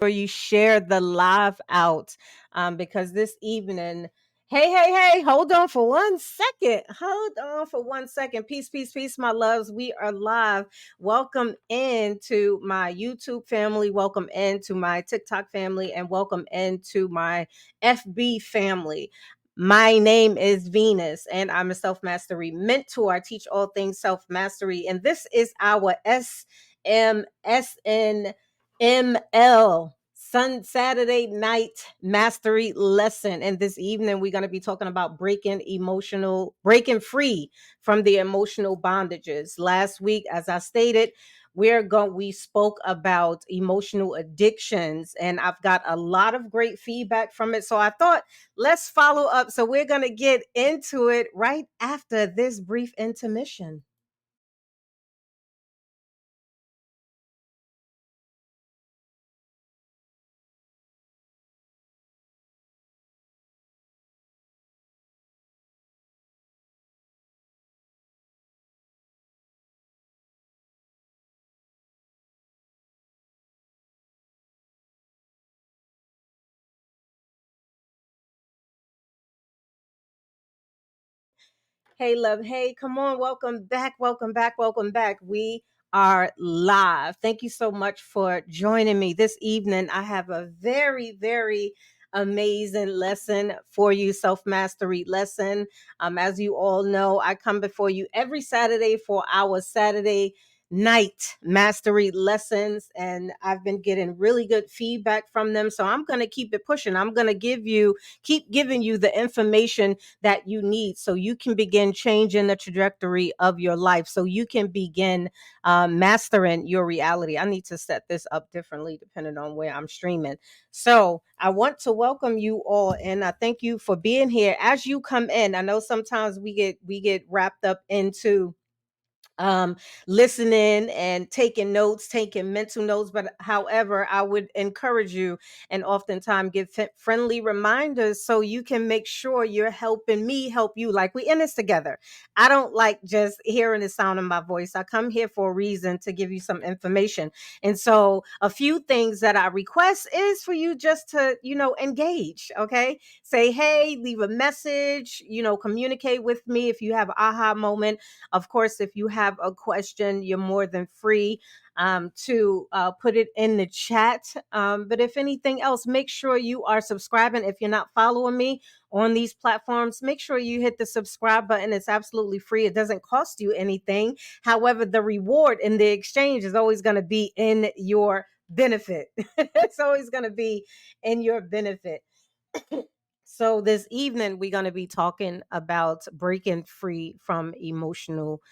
sure you share the live out because this evening, hey, hold on for 1 second. Hold on for 1 second. Peace, peace, peace, my loves. We are live. Welcome into my YouTube family. Welcome into my TikTok family. And welcome into my FB family. My name is Venus, and I'm a self mastery mentor. I teach all things self mastery, and this is our SMSN ML Saturday night mastery lesson. And this evening we're going to be talking about breaking free from the emotional bondages. Last week, as I stated, we spoke about emotional addictions, and I've got a lot of great feedback from it. So I thought let's follow up. So we're going to get into it right after this brief intermission. Hey, love. Hey, come on. Welcome back. Welcome back. Welcome back. We are live. Thank you so much for joining me this evening. I have a very, very amazing lesson for you, self mastery lesson. As you all know, I come before you every Saturday for our Saturday night mastery lessons, and I've been getting really good feedback from them. So I'm going to keep it pushing. I'm going to keep giving you the information that you need so you can begin changing the trajectory of your life, so you can begin mastering your reality. I need to set this up differently depending on where I'm streaming. So I want to welcome you all, and I thank you for being here. As you come in, I know sometimes we get wrapped up into um listening and taking notes, taking mental notes, but however, I would encourage you and oftentimes give friendly reminders so you can make sure you're helping me help you, like we in this together. I don't like just hearing the sound of my voice. I come here for a reason, to give you some information. And so a few things that I request is for you just to, engage. Okay, say hey, leave a message, communicate with me if you have an aha moment. Of course, if you have a question, you're more than free to put it in the chat. But if anything else, make sure you are subscribing. If you're not following me on these platforms, make sure you hit the subscribe button. It's absolutely free. It doesn't cost you anything. However, the reward in the exchange is always going to be in your benefit. It's always going to be in your benefit. So this evening we're going to be talking about breaking free from emotional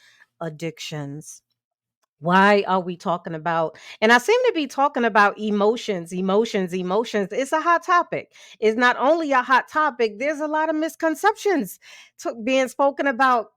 addictions. Why are we talking about? And I seem to be talking about emotions, emotions, emotions. It's a hot topic. It's not only a hot topic, there's a lot of misconceptions being spoken about,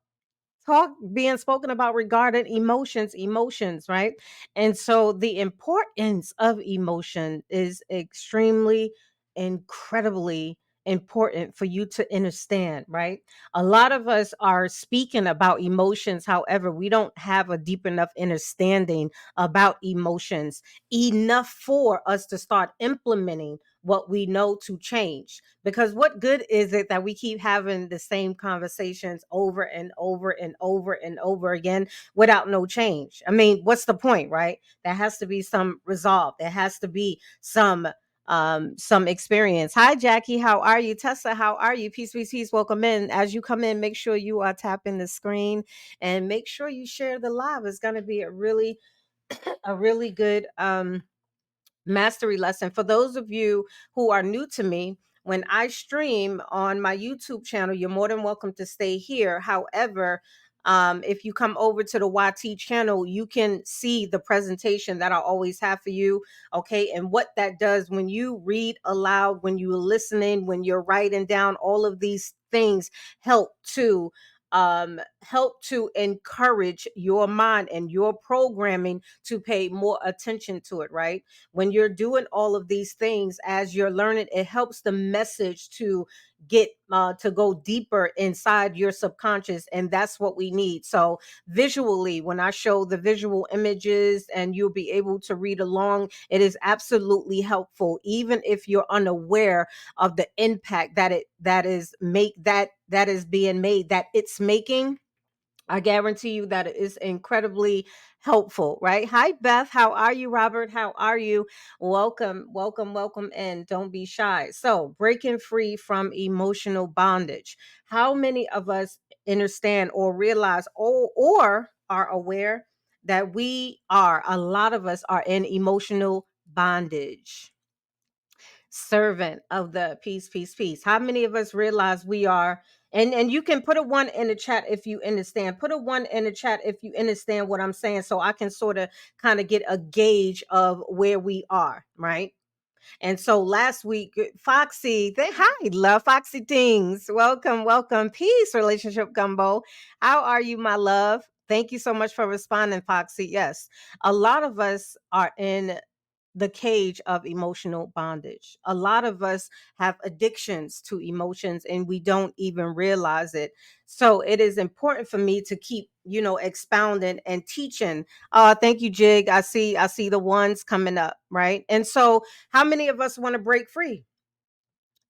regarding emotions, right? And so the importance of emotion is extremely, incredibly important for you to understand, right? A lot of us are speaking about emotions, however, we don't have a deep enough understanding about emotions, enough for us to start implementing what we know to change. Because what good is it that we keep having the same conversations over and over and over and over again without no change? I mean, what's the point, right? There has to be some resolve. There has to be some experience. Hi Jackie, how are you? Tessa, how are you? Peace, peace, peace. Welcome in. As you come in, make sure you are tapping the screen and make sure you share the live. It's going to be a really good mastery lesson. For those of you who are new to me, when I stream on my YouTube channel, you're more than welcome to stay here. However, if you come over to the YT channel, you can see the presentation that I always have for you. Okay. And what that does when you read aloud, when you're listening, when you're writing down, all of these things help to encourage your mind and your programming to pay more attention to it, right? When you're doing all of these things as you're learning, it helps the message to get to go deeper inside your subconscious, and that's what we need. So visually, when I show the visual images and you'll be able to read along, it is absolutely helpful, even if you're unaware of the impact that is being made, that it's making. I guarantee you that it is incredibly helpful, right? Hi, Beth. How are you, Robert? How are you? Welcome, welcome, welcome in. Don't be shy. So, breaking free from emotional bondage. How many of us understand or realize or are aware that a lot of us are in emotional bondage? Servant of the peace, peace, peace. How many of us realize we are? And you can put a one in the chat if you understand. Put a one in the chat if you understand what I'm saying, so I can sort of kind of get a gauge of where we are, right? And so last week, Foxy, hi, love Foxy Things. Welcome, welcome. Peace, relationship gumbo. How are you, my love? Thank you so much for responding, Foxy. Yes, a lot of us are in the cage of emotional bondage. A lot of us have addictions to emotions and we don't even realize it. So it is important for me to keep, expounding and teaching. Thank you, Jig. I see the ones coming up, right? And so how many of us want to break free?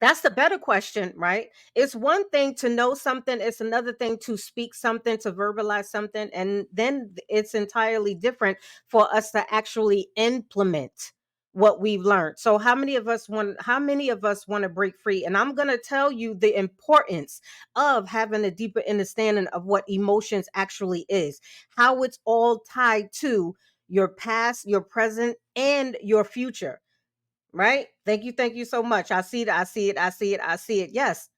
That's the better question, right? It's one thing to know something, it's another thing to speak something, to verbalize something, and then it's entirely different for us to actually implement what we've learned. So how many of us want to break free? And I'm going to tell you the importance of having a deeper understanding of what emotions actually is, how it's all tied to your past, your present, and your future, right? Thank you so much. I see it, I see it, I see it, I see it. Yes,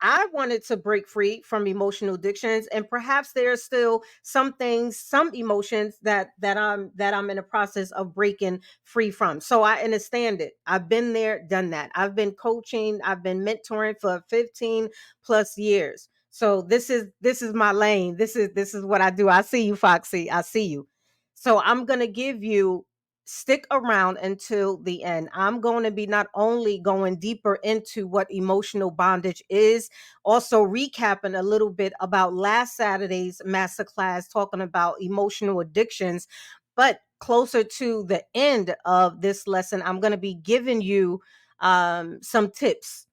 I wanted to break free from emotional addictions, and perhaps there are still some things, some emotions that I'm in the process of breaking free from. So I understand it. I've been there, done that. I've been coaching, I've been mentoring for 15 plus years. So this is my lane. This is what I do. I see you, Foxy. I see you. So I'm gonna give you, stick around until the end. I'm going to be not only going deeper into what emotional bondage is, also recapping a little bit about last Saturday's masterclass talking about emotional addictions. But closer to the end of this lesson, I'm going to be giving you some tips.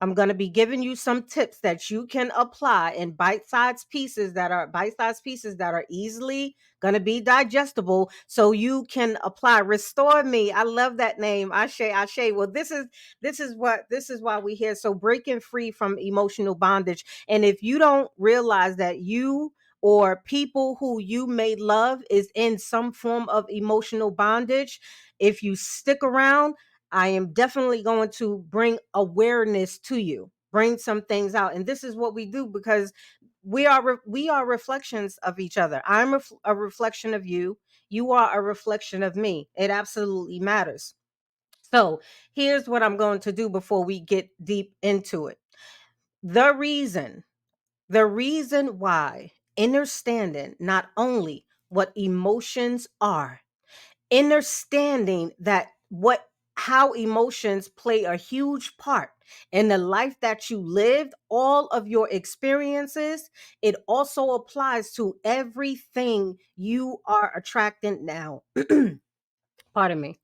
I'm going to be giving you some tips that you can apply in bite-sized pieces that are easily going to be digestible, so you can apply. Restore me. I love that name. Ashe. Well, this is why we're here. So breaking free from emotional bondage. And if you don't realize that you or people who you may love is in some form of emotional bondage, if you stick around, I am definitely going to bring awareness to you, bring some things out. And this is what we do, because we are reflections of each other. I'm a reflection of you. You are a reflection of me. It absolutely matters. So here's what I'm going to do before we get deep into it. The reason, the reason why understanding not only what emotions are, understanding that what how emotions play a huge part in the life that you lived, all of your experiences, it also applies to everything you are attracting now. Pardon me.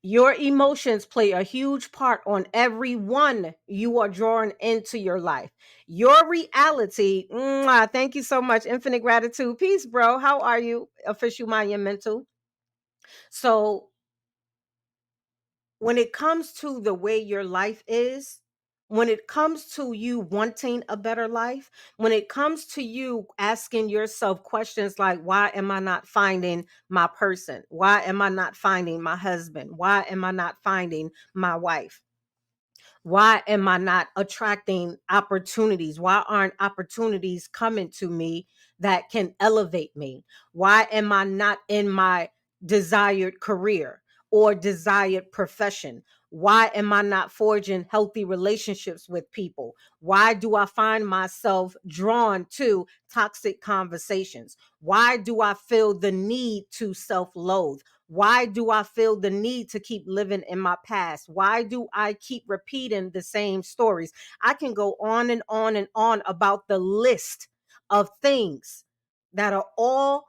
Your emotions play a huge part on everyone you are drawing into your life. Your reality, thank you so much. Infinite gratitude. Peace, bro. How are you? Official mind and mental. So when it comes to the way your life is, when it comes to you wanting a better life, when it comes to you asking yourself questions like, why am I not finding my person? Why am I not finding my husband? Why am I not finding my wife? Why am I not attracting opportunities? Why aren't opportunities coming to me that can elevate me? Why am I not in my desired career or desired profession? Why am I not forging healthy relationships with people? Why do I find myself drawn to toxic conversations? Why do I feel the need to self loathe? Why do I feel the need to keep living in my past? Why do I keep repeating the same stories? I can go on and on and on about the list of things that are all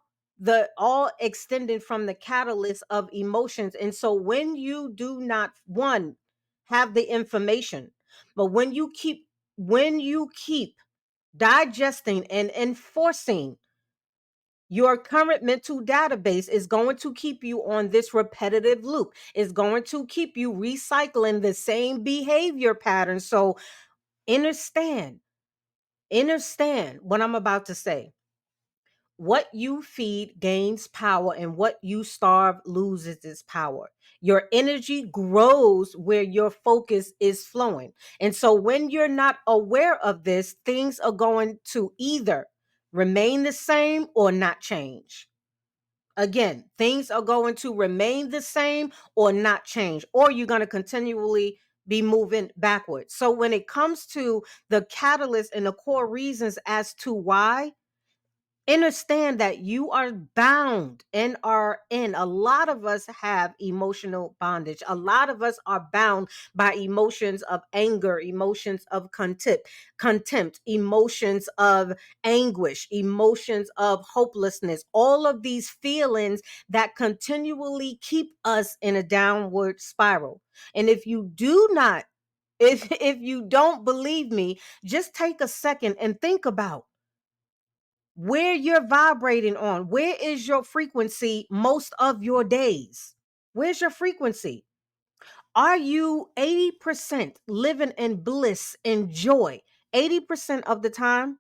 extended from the catalyst of emotions. And so when you do not, one, have the information, but when you keep digesting and enforcing your current mental database, is going to keep you on this repetitive loop. It's going to keep you recycling the same behavior pattern. So understand, understand what I'm about to say. What you feed gains power, and what you starve loses its power. Your energy grows where your focus is flowing. And so when you're not aware of this, things are going to either remain the same or not change. Again, things are going to remain the same or not change, or you're going to continually be moving backwards. So when it comes to the catalyst and the core reasons as to why, understand that you are bound and are in. A lot of us have emotional bondage. A lot of us are bound by emotions of anger, emotions of contempt, emotions of anguish, emotions of hopelessness, all of these feelings that continually keep us in a downward spiral. And if you do not, if you don't believe me, just take a second and think about where you're vibrating on. Where is your frequency most of your days? Where's your frequency? Are you 80% living in bliss and joy 80% of the time?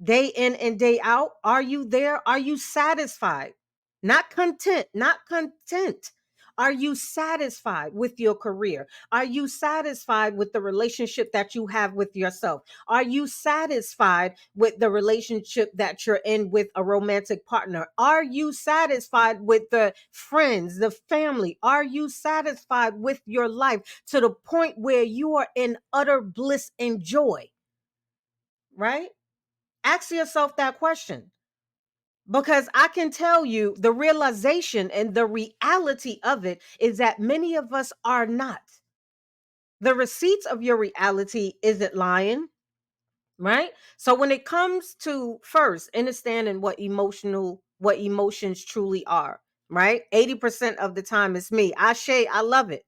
Day in and day out? Are you there? Are you satisfied? Not content, not content. Are you satisfied with your career? Are you satisfied with the relationship that you have with yourself? Are you satisfied with the relationship that you're in with a romantic partner? Are you satisfied with the friends, the family? Are you satisfied with your life to the point where you are in utter bliss and joy? Right? Ask yourself that question, because I can tell you the realization and the reality of it is that many of us are not. The receipts of your reality isn't lying, right? So when it comes to first understanding what emotions truly are, right? 80% of the time it's me. I love it.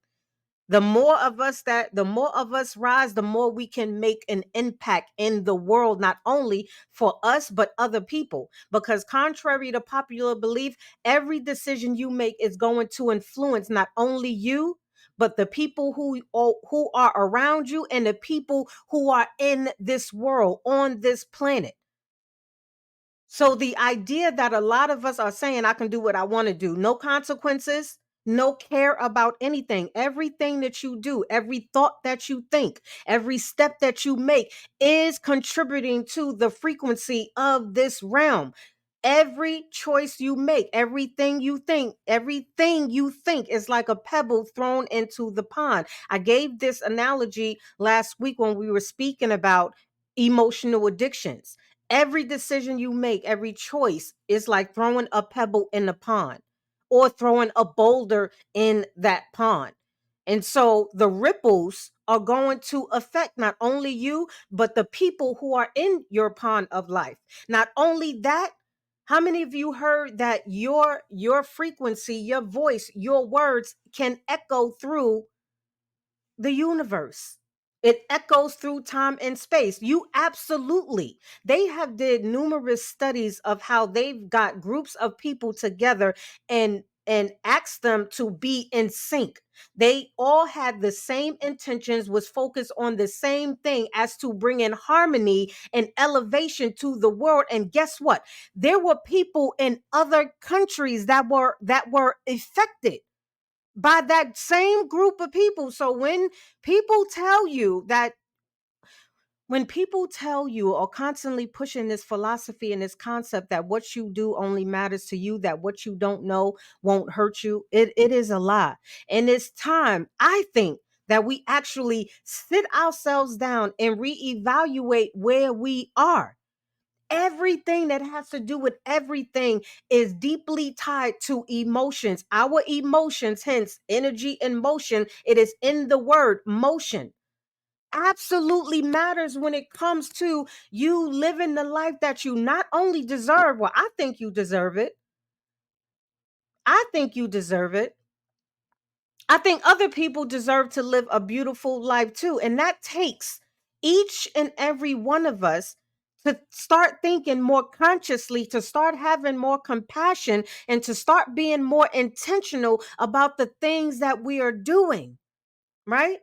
The more of us rise, the more we can make an impact in the world, not only for us but other people, because contrary to popular belief, every decision you make is going to influence not only you but the people who are around you, and the people who are in this world, on this planet. So the idea that a lot of us are saying, I can do what I want to do, no consequences, no care about anything. Everything that you do, every thought that you think, every step that you make is contributing to the frequency of this realm. Every choice you make, everything you think is like a pebble thrown into the pond. I gave this analogy last week when we were speaking about emotional addictions. Every decision you make, every choice is like throwing a pebble in the pond or throwing a boulder in that pond. And so the ripples are going to affect not only you, but the people who are in your pond of life. Not only that, how many of you heard that your frequency, your voice, your words can echo through the universe? It echoes through time and space. You absolutely. They have did numerous studies of how they've got groups of people together and asked them to be in sync. They all had the same intentions, was focused on the same thing, as to bring in harmony and elevation to the world. And guess what? There were people in other countries that were affected by that same group of people. So people tell you that when people tell you, or constantly pushing this philosophy and this concept that what you do only matters to you, that what you don't know won't hurt you, it is a lie. And it's time, I think, that we actually sit ourselves down and reevaluate where we are. Everything that has to do with everything is deeply tied to emotions. Our emotions, hence energy and motion, it is in the word motion. Absolutely matters when it comes to you living the life that you not only deserve, well, I think you deserve it. I think you deserve it. I think other people deserve to live a beautiful life too. And that takes each and every one of us to start thinking more consciously, to start having more compassion, and to start being more intentional about the things that we are doing, right?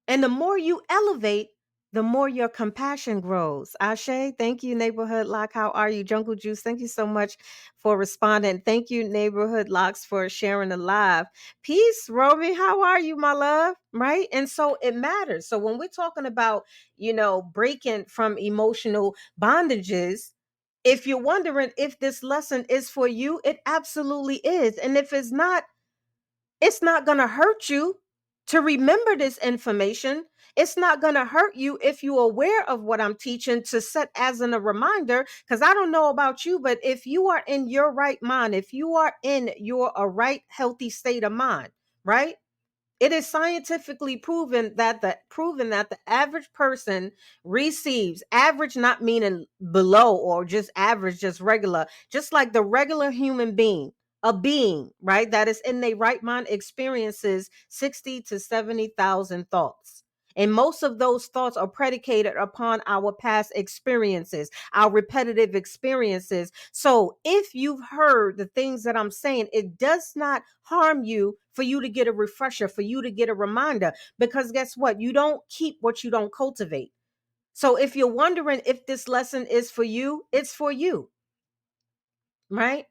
And the more you elevate, the more your compassion grows. Ashe, thank you, Neighborhood Lock. How are you? Jungle Juice, thank you so much for responding. Thank you, Neighborhood Locks, for sharing the live. Peace, Romy. How are you, my love? Right? And so it matters. So when we're talking about, breaking from emotional bondages, if you're wondering if this lesson is for you, it absolutely is. And if it's not going to hurt you to remember this information. It's not going to hurt you if you're aware of what I'm teaching to set as a reminder. Because I don't know about you, but if you are in your right mind, if you are in your a right, healthy state of mind, right? It is scientifically proven that the average person receives average, not meaning below or just average, just regular, just like the regular human being, a being, right, that is in their right mind experiences 60 to 70,000 thoughts. And most of those thoughts are predicated upon our past experiences, our repetitive experiences. So if you've heard the things that I'm saying, it does not harm you for you to get a refresher, for you to get a reminder, because guess what? You don't keep what you don't cultivate. So if you're wondering if this lesson is for you, it's for you, right?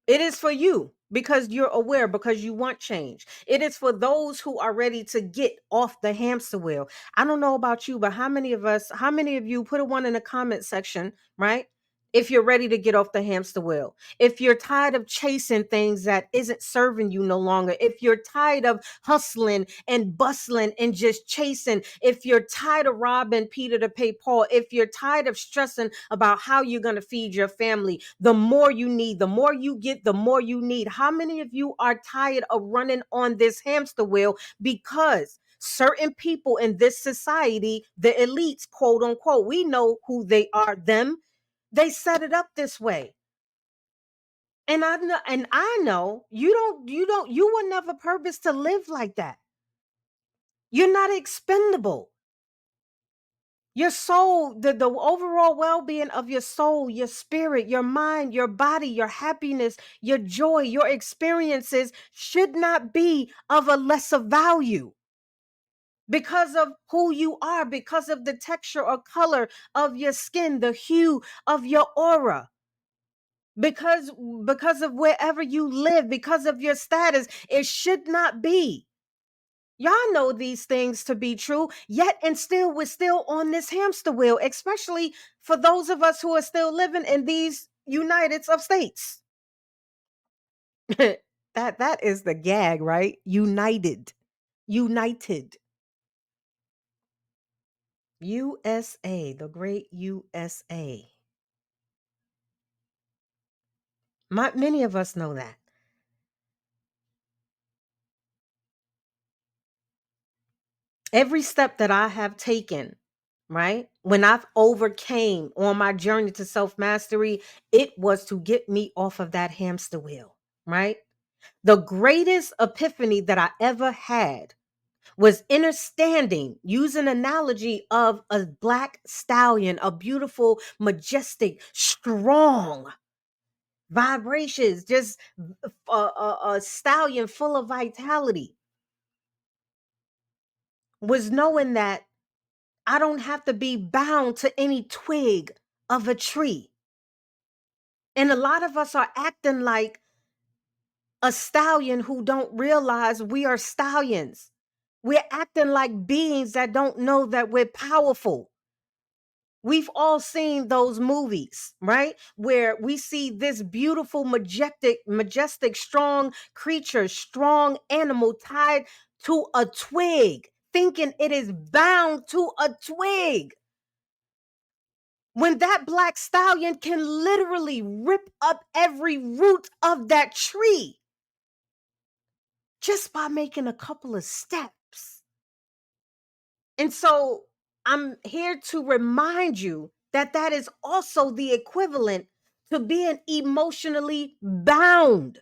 It is for you because you're aware, because you want change. It is for those who are ready to get off the hamster wheel. I don't know about you, but how many of you, put a one in the comment section, right? If you're ready to get off the hamster wheel, if you're tired of chasing things that isn't serving you no longer, if you're tired of hustling and bustling and just chasing, if you're tired of robbing Peter to pay Paul, if you're tired of stressing about how you're going to feed your family, the more you need, the more you get, the more you need. How many of you are tired of running on this hamster wheel because certain people in this society, the elites, quote unquote, we know who they are, them, they set it up this way. And I know you were never purposed to live like that. You're not expendable. Your soul, the overall well-being of your soul, your spirit, your mind, your body, your happiness, your joy, your experiences should not be of a lesser value because of who you are, because of the texture or color of your skin, the hue of your aura, because because of wherever you live, because of your status. It should not be. Y'all know these things to be true, yet and still we're still on this hamster wheel, especially for those of us who are still living in these United of States. That is the gag, right? United. USA, the great USA. Many of us know that. Every step that I have taken, right? When I've overcame on my journey to self-mastery, it was to get me off of that hamster wheel, right? The greatest epiphany that I ever had was understanding, use an analogy of a black stallion, a beautiful, majestic, strong vibrations, just a stallion full of vitality, was knowing that I don't have to be bound to any twig of a tree. And a lot of us are acting like a stallion who don't realize we are stallions. We're acting like beings that don't know that we're powerful. We've all seen those movies, right? Where we see this beautiful, majestic, strong creature, strong animal tied to a twig, thinking it is bound to a twig. when that black stallion can literally rip up every root of that tree just by making a couple of steps. And so I'm here to remind you that that is also the equivalent to being emotionally bound.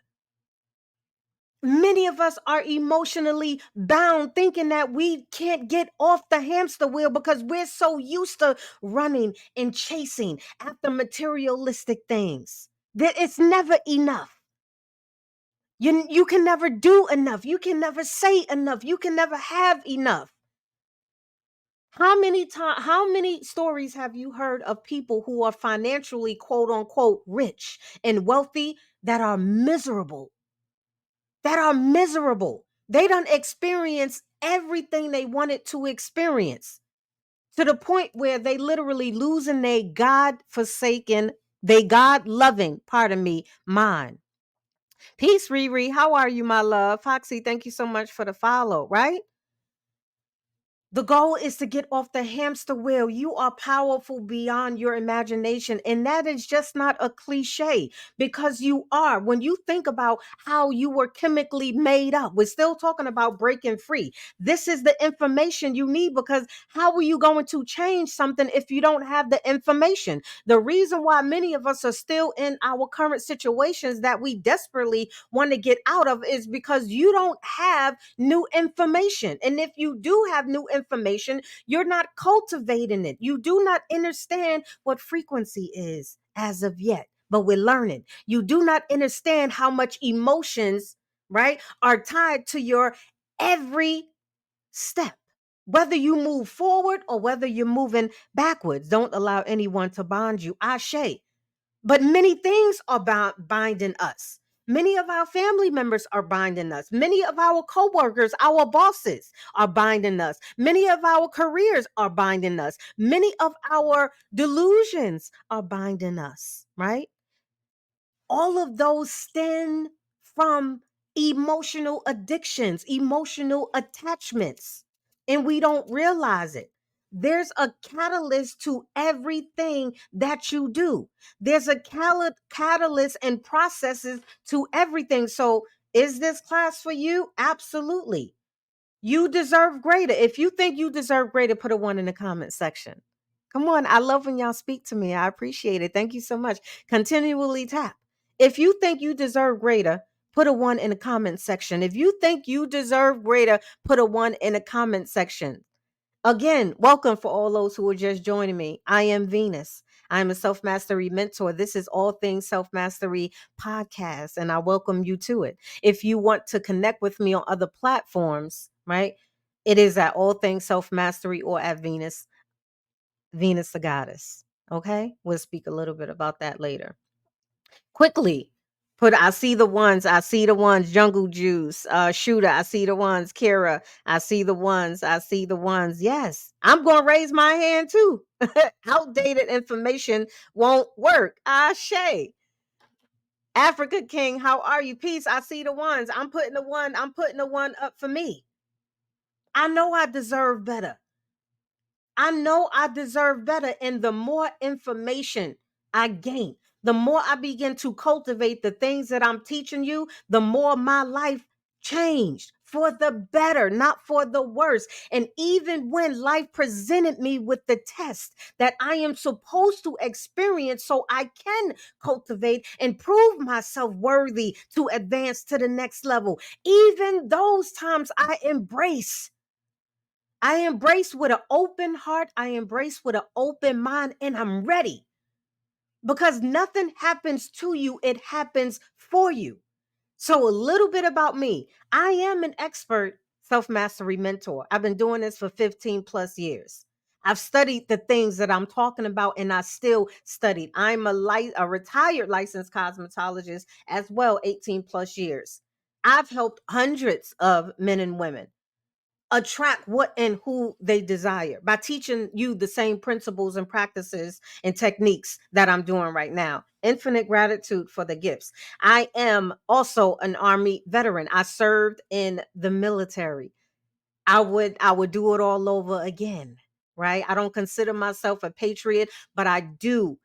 Many of us are emotionally bound, thinking that we can't get off the hamster wheel because we're so used to running and chasing after materialistic things that it's never enough. You can never do enough. You can never say enough. You can never have enough. How many stories have you heard of people who are financially quote unquote rich and wealthy that are miserable? That are miserable. They don't experience everything they wanted to experience to the point where they literally losing their God forsaken, they God loving, pardon me, mind. Peace, Riri. How are you, my love? Foxy, thank you so much for the follow, right? The goal is to get off the hamster wheel. You are powerful beyond your imagination. And that is just not a cliche because you are. When you think about how you were chemically made up, we're still talking about breaking free. This is the information you need because how are you going to change something if you don't have the information? The reason why many of us are still in our current situations that we desperately want to get out of is because you don't have new information. And if you do have new information, you're not cultivating it. You do not understand what frequency is as of yet, but we're learning. You do not understand how much emotions, right, are tied to your every step. Whether you move forward or whether you're moving backwards, don't allow anyone to bond you. Ashe. But many things are binding us. Many of our family members are binding us. Many of our coworkers, our bosses are binding us. Many of our careers are binding us. Many of our delusions are binding us, right? All of those stem from emotional addictions, emotional attachments, and we don't realize it. There's a catalyst to everything that you do. There's a catalyst and processes to everything. So, is this class for you? Absolutely. You deserve greater. If you think you deserve greater, put a one in the comment section. Come on. I love when y'all speak to me. I appreciate it. Thank you so much. Continually tap. If you think you deserve greater, put a one in the comment section. If you think you deserve greater, put a one in the comment section. Again, welcome for all those who are just joining me. I am Venus. I'm a self mastery mentor. This is All Things Self Mastery podcast, and I welcome you to it. If you want to connect with me on other platforms, right, it is at All Things Self Mastery or at Venus the Goddess. Okay, we'll speak a little bit about that later. Quickly, I see the ones, Jungle Juice, Shooter, I see the ones, Kira, I see the ones. Yes, I'm gonna raise my hand too. Outdated information won't work. Ashe. Africa King, how are you? Peace. I see the ones. I'm putting the one up for me. I know I deserve better. I know I deserve better. And the more information I gain, the more I begin to cultivate the things that I'm teaching you, the more my life changed for the better, not for the worse. And even when life presented me with the test that I am supposed to experience so I can cultivate and prove myself worthy to advance to the next level, even those times I embrace with an open heart. I embrace with an open mind, and I'm ready because nothing happens to you, it happens for you. So, a little bit about me. I am an expert self mastery mentor. I've been doing this for 15 plus years. I've studied the things that I'm talking about, and I still studied. I'm a retired licensed cosmetologist as well, 18 plus years. I've helped hundreds of men and women attract what and who they desire by teaching you the same principles and practices and techniques that I'm doing right now. Infinite gratitude for the gifts. I am also an Army veteran. I served in the military. I would do it all over again. right? I don't consider myself a patriot, but I do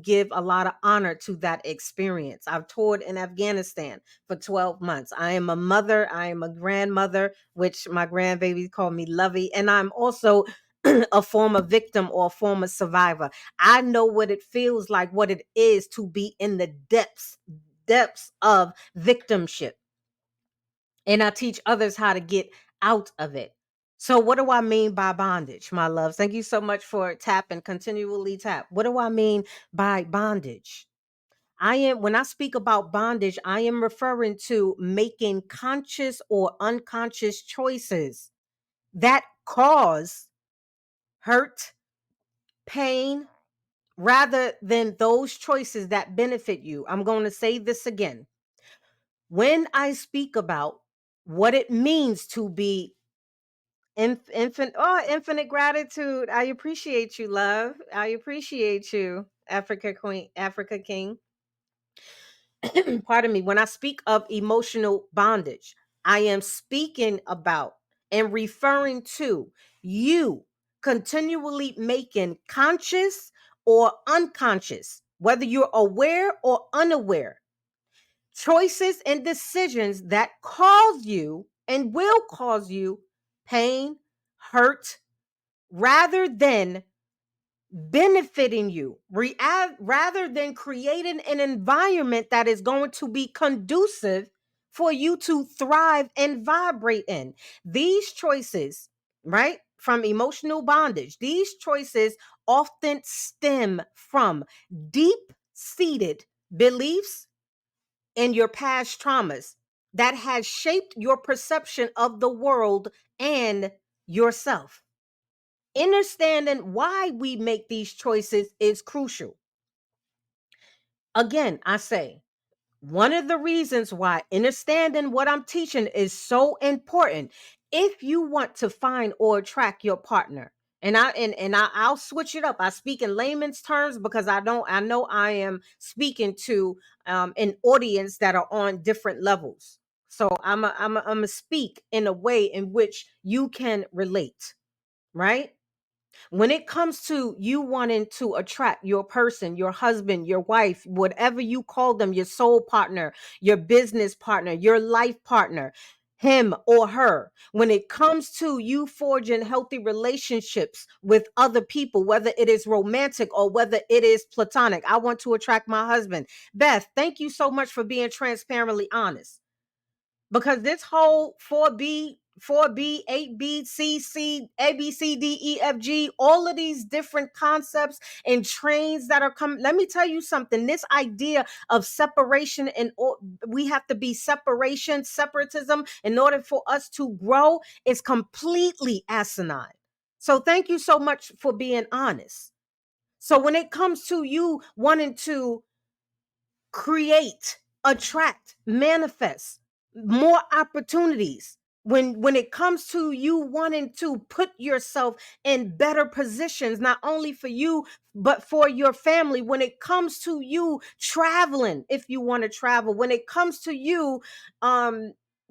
give a lot of honor to that experience. I've toured in Afghanistan for 12 months. I am a mother, I am a grandmother, which my grandbabies call me Lovey, and I'm also a former victim or a former survivor. I know what it feels like, what it is to be in the depths of victimship. And I teach others how to get out of it. So, what do I mean by bondage, my loves? Thank you so much for tapping, continually tap. What do I mean by bondage? When I speak about bondage, I am referring to making conscious or unconscious choices that cause hurt, pain, rather than those choices that benefit you. I'm going to say this again. When I speak about what it means to be infinite gratitude. I appreciate you, love. I appreciate you, Africa Queen, Africa King. Pardon me. When I speak of emotional bondage, I am speaking about and referring to you continually making conscious or unconscious, whether you're aware or unaware, choices and decisions that cause you and will cause you pain, hurt, rather than benefiting you, rather than creating an environment that is going to be conducive for you to thrive and vibrate in. These choices, right, from emotional bondage, these choices often stem from deep seated beliefs and your past traumas that has shaped your perception of the world and yourself. Understanding why we make these choices is crucial. Again, I say one of the reasons why understanding what I'm teaching is so important. If you want to find or attract your partner, I'll switch it up. I speak in layman's terms because I know I am speaking to an audience that are on different levels. So I'm a speak in a way in which you can relate, right? When it comes to you wanting to attract your person, your husband, your wife, whatever you call them, your soul partner, your business partner, your life partner, him or her, when it comes to you forging healthy relationships with other people, whether it is romantic or whether it is platonic, I want to attract my husband. Beth, thank you so much for being transparently honest, because this whole 4B, 8B, C, A, B, C, D, E, F, G, all of these different concepts and trains that are coming. Let me tell you something. This idea of separation and we have to be separatism in order for us to grow is completely asinine. So thank you so much for being honest. So when it comes to you wanting to create, attract, manifest more opportunities, when it comes to you wanting to put yourself in better positions, not only for you but for your family, when it comes to you traveling, if you want to travel, when it comes to you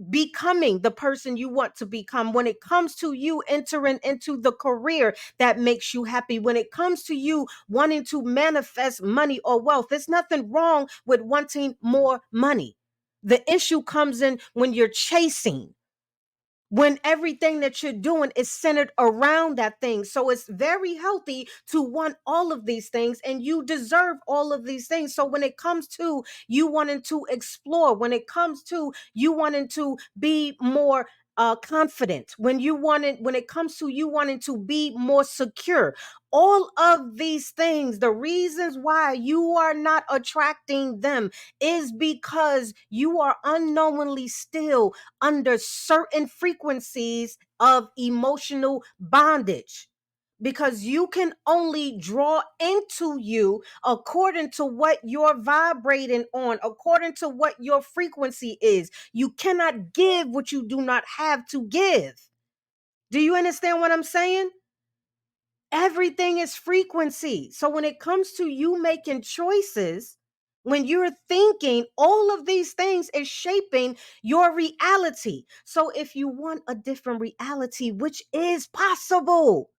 becoming the person you want to become, when it comes to you entering into the career that makes you happy, when it comes to you wanting to manifest money or wealth, there's nothing wrong with wanting more money. The issue comes in when you're chasing, when everything that you're doing is centered around that thing. So it's very healthy to want all of these things, and you deserve all of these things. So when it comes to you wanting to explore, when it comes to you wanting to be more confident, when it comes to you wanting to be more secure, all of these things, the reasons why you are not attracting them is because you are unknowingly still under certain frequencies of emotional bondage, because you can only draw into you according to what you're vibrating on, according to what your frequency is. You cannot give what you do not have to give. Do you understand what I'm saying? Everything is frequency. So when it comes to you making choices, when you're thinking, all of these things is shaping your reality. So if you want a different reality, which is possible,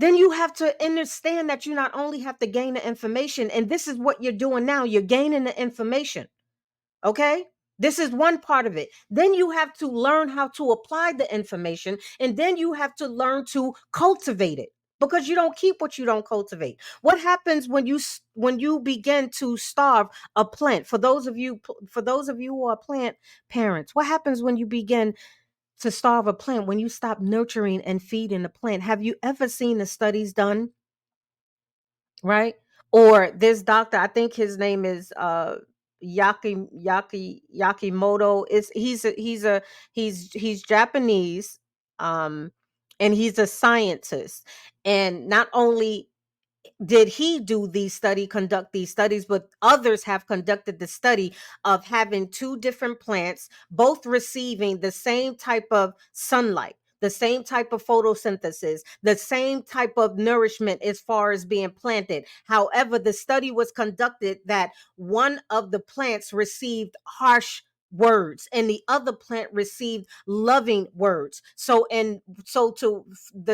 Then you have to understand that you not only have to gain the information, and this is what you're doing now, you're gaining the information. Okay? This is one part of it. Then you have to learn how to apply the information, and then you have to learn to cultivate it, because you don't keep what you don't cultivate. What happens when you begin to starve a plant? For those of you who are plant parents, what happens when you begin to starve a plant, when you stop nurturing and feeding the plant? Have you ever seen the studies done, right? Or this doctor, I think his name is Yakimoto. Is he's Japanese, um and he's a scientist. And not only did he do conduct these studies, but others have conducted the study of having two different plants, both receiving the same type of sunlight, the same type of photosynthesis, the same type of nourishment as far as being planted. However, the study was conducted that one of the plants received harsh words and the other plant received loving words. The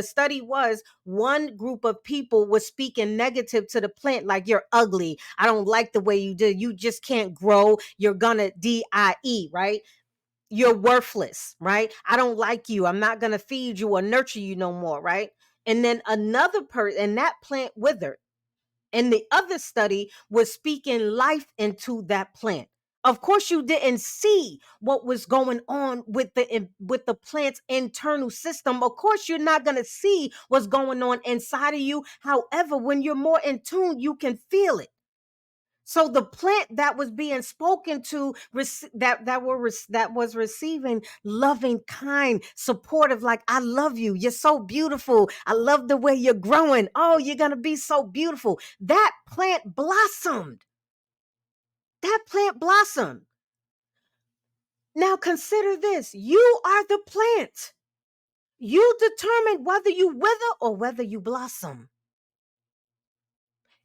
study was, one group of people was speaking negative to the plant, like, you're ugly, I don't like the way you did, you just can't grow, you're gonna die, right? You're worthless, right? I don't like you, I'm not gonna feed you or nurture you no more, right? And then another person, and that plant withered, and the other study was speaking life into that plant. Of course, you didn't see what was going on with the plant's internal system. Of course, you're not going to see what's going on inside of you. However, when you're more in tune, you can feel it. So the plant that was being spoken to, that was receiving loving, kind, supportive, like, I love you, you're so beautiful, I love the way you're growing, oh, you're gonna be so beautiful. That plant blossomed. That plant blossomed. Now consider this: you are the plant. You determine whether you wither or whether you blossom.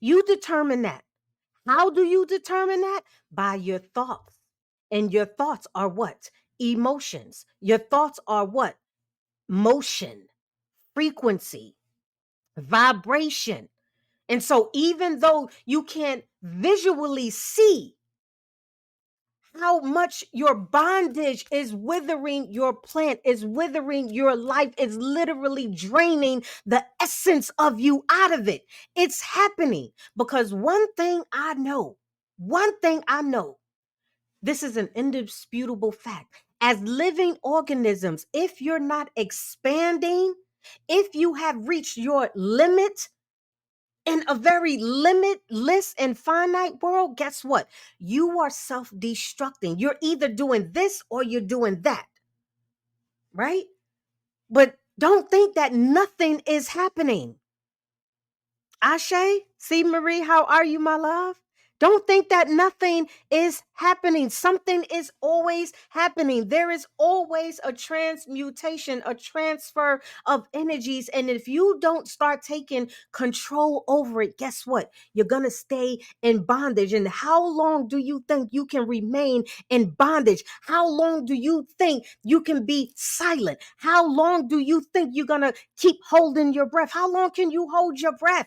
You determine that. How do you determine that? By your thoughts. And your thoughts are what? Emotions. Your thoughts are what? Motion, frequency, vibration. And so, even though you can't visually see how much your bondage is withering your plant, is withering your life, is literally draining the essence of you out of it, it's happening because one thing I know, this is an indisputable fact. As living organisms, if you're not expanding, if you have reached your limit in a very limitless and finite world, guess what? You are self destructing. You're either doing this or you're doing that, right? But don't think that nothing is happening. Ashe, see, Marie, how are you, my love? Don't think that nothing is happening. Something is always happening. There is always a transmutation, a transfer of energies. And if you don't start taking control over it, guess what? You're going to stay in bondage. And how long do you think you can remain in bondage? How long do you think you can be silent? How long do you think you're going to keep holding your breath? How long can you hold your breath?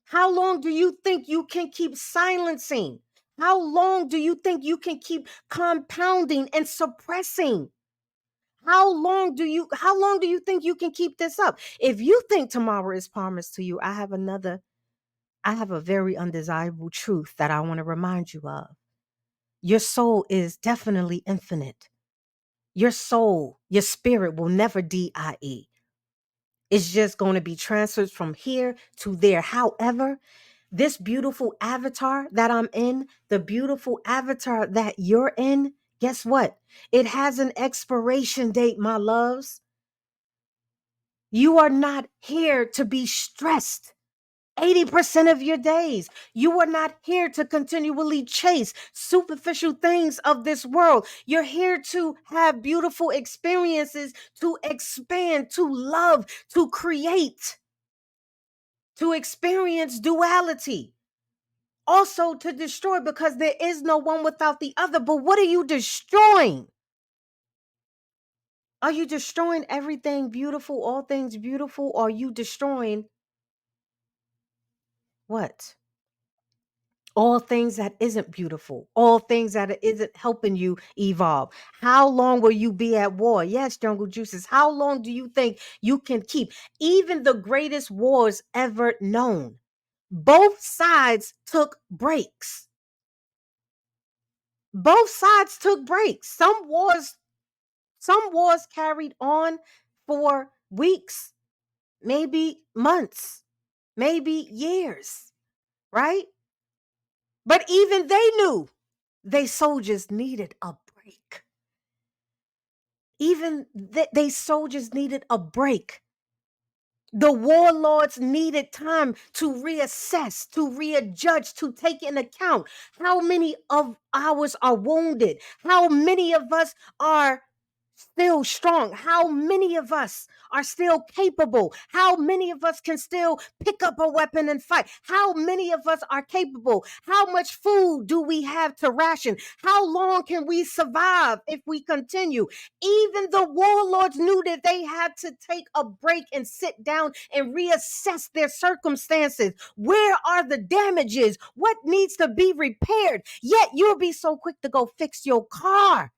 How long do you think you can keep silencing? How long do you think you can keep compounding and suppressing? How long do you think you can keep this up? If you think tomorrow is promised to you, I have a very undesirable truth that I want to remind you of. Your soul is definitely infinite. Your soul, your spirit will never die. It's just going to be transferred from here to there. However, this beautiful avatar that I'm in, the beautiful avatar that you're in, guess what? It has an expiration date, my loves. You are not here to be stressed 80% of your days. You are not here to continually chase superficial things of this world. You're here to have beautiful experiences, to expand, to love, to create, to experience duality. Also to destroy, because there is no one without the other. But what are you destroying? Are you destroying everything beautiful, all things beautiful, or are you destroying what? All things that isn't beautiful, all things that isn't helping you evolve. How long will you be at war? Yes, Jungle Juices. How long do you think you can keep even the greatest wars ever known? Both sides took breaks. Both sides took breaks. Some wars carried on for weeks, maybe months, maybe years, right? But even they knew they soldiers needed a break. Even they soldiers needed a break. The warlords needed time to reassess, to readjudge, to take in account how many of ours are wounded, how many of us are still strong, how many of us are still capable, how many of us can still pick up a weapon and fight, how many of us are capable, how much food do we have to ration, how long can we survive if we continue. Even the warlords knew that they had to take a break and sit down and reassess their circumstances. Where are the damages? What needs to be repaired? Yet you'll be so quick to go fix your car,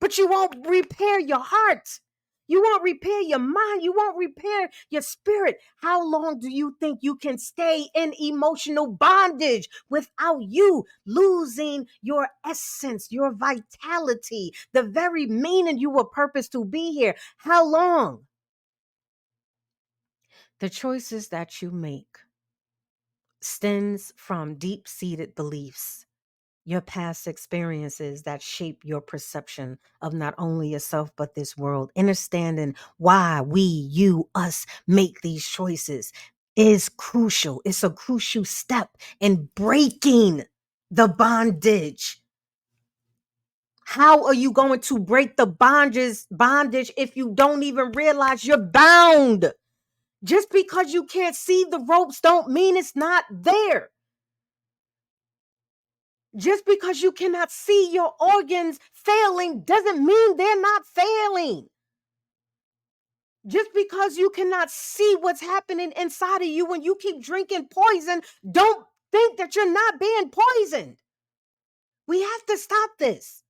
but you won't repair your heart. You won't repair your mind. You won't repair your spirit. How long do you think you can stay in emotional bondage without you losing your essence, your vitality, the very meaning you were purposed to be here? How long? The choices that you make stems from deep-seated beliefs, your past experiences that shape your perception of not only yourself but this world. Understanding why we, you, us make these choices is crucial. It's a crucial step in breaking the bondage. How are you going to break the bondage if you don't even realize you're bound? Just because you can't see the ropes don't mean it's not there. Just because you cannot see your organs failing doesn't mean they're not failing. Just because you cannot see what's happening inside of you when you keep drinking poison, don't think that you're not being poisoned. We have to stop this.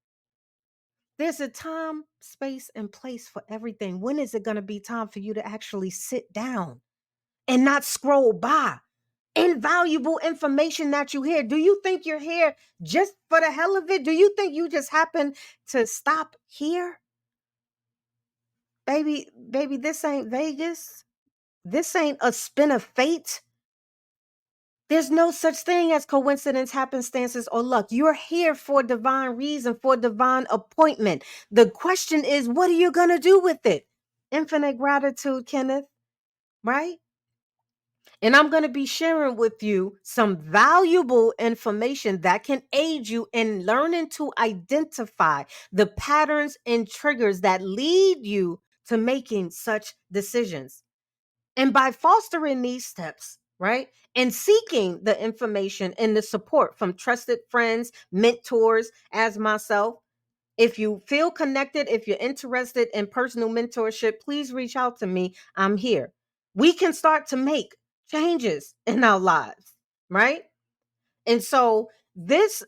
There's a time, space, and place for everything. When is it going to be time for you to actually sit down and not scroll by? Invaluable information that you hear. Do you think you're here just for the hell of it? Do you think you just happen to stop here? Baby, this ain't Vegas. This ain't a spin of fate. There's no such thing as coincidence, happenstances, or luck. You're here for divine reason, for divine appointment. The question is, what are you going to do with it? Infinite gratitude, Kenneth, right? And I'm going to be sharing with you some valuable information that can aid you in learning to identify the patterns and triggers that lead you to making such decisions. And by fostering these steps, right, and seeking the information and the support from trusted friends, mentors, as myself, if you feel connected, if you're interested in personal mentorship, please reach out to me. I'm here. We can start to make changes in our lives, right? And so, this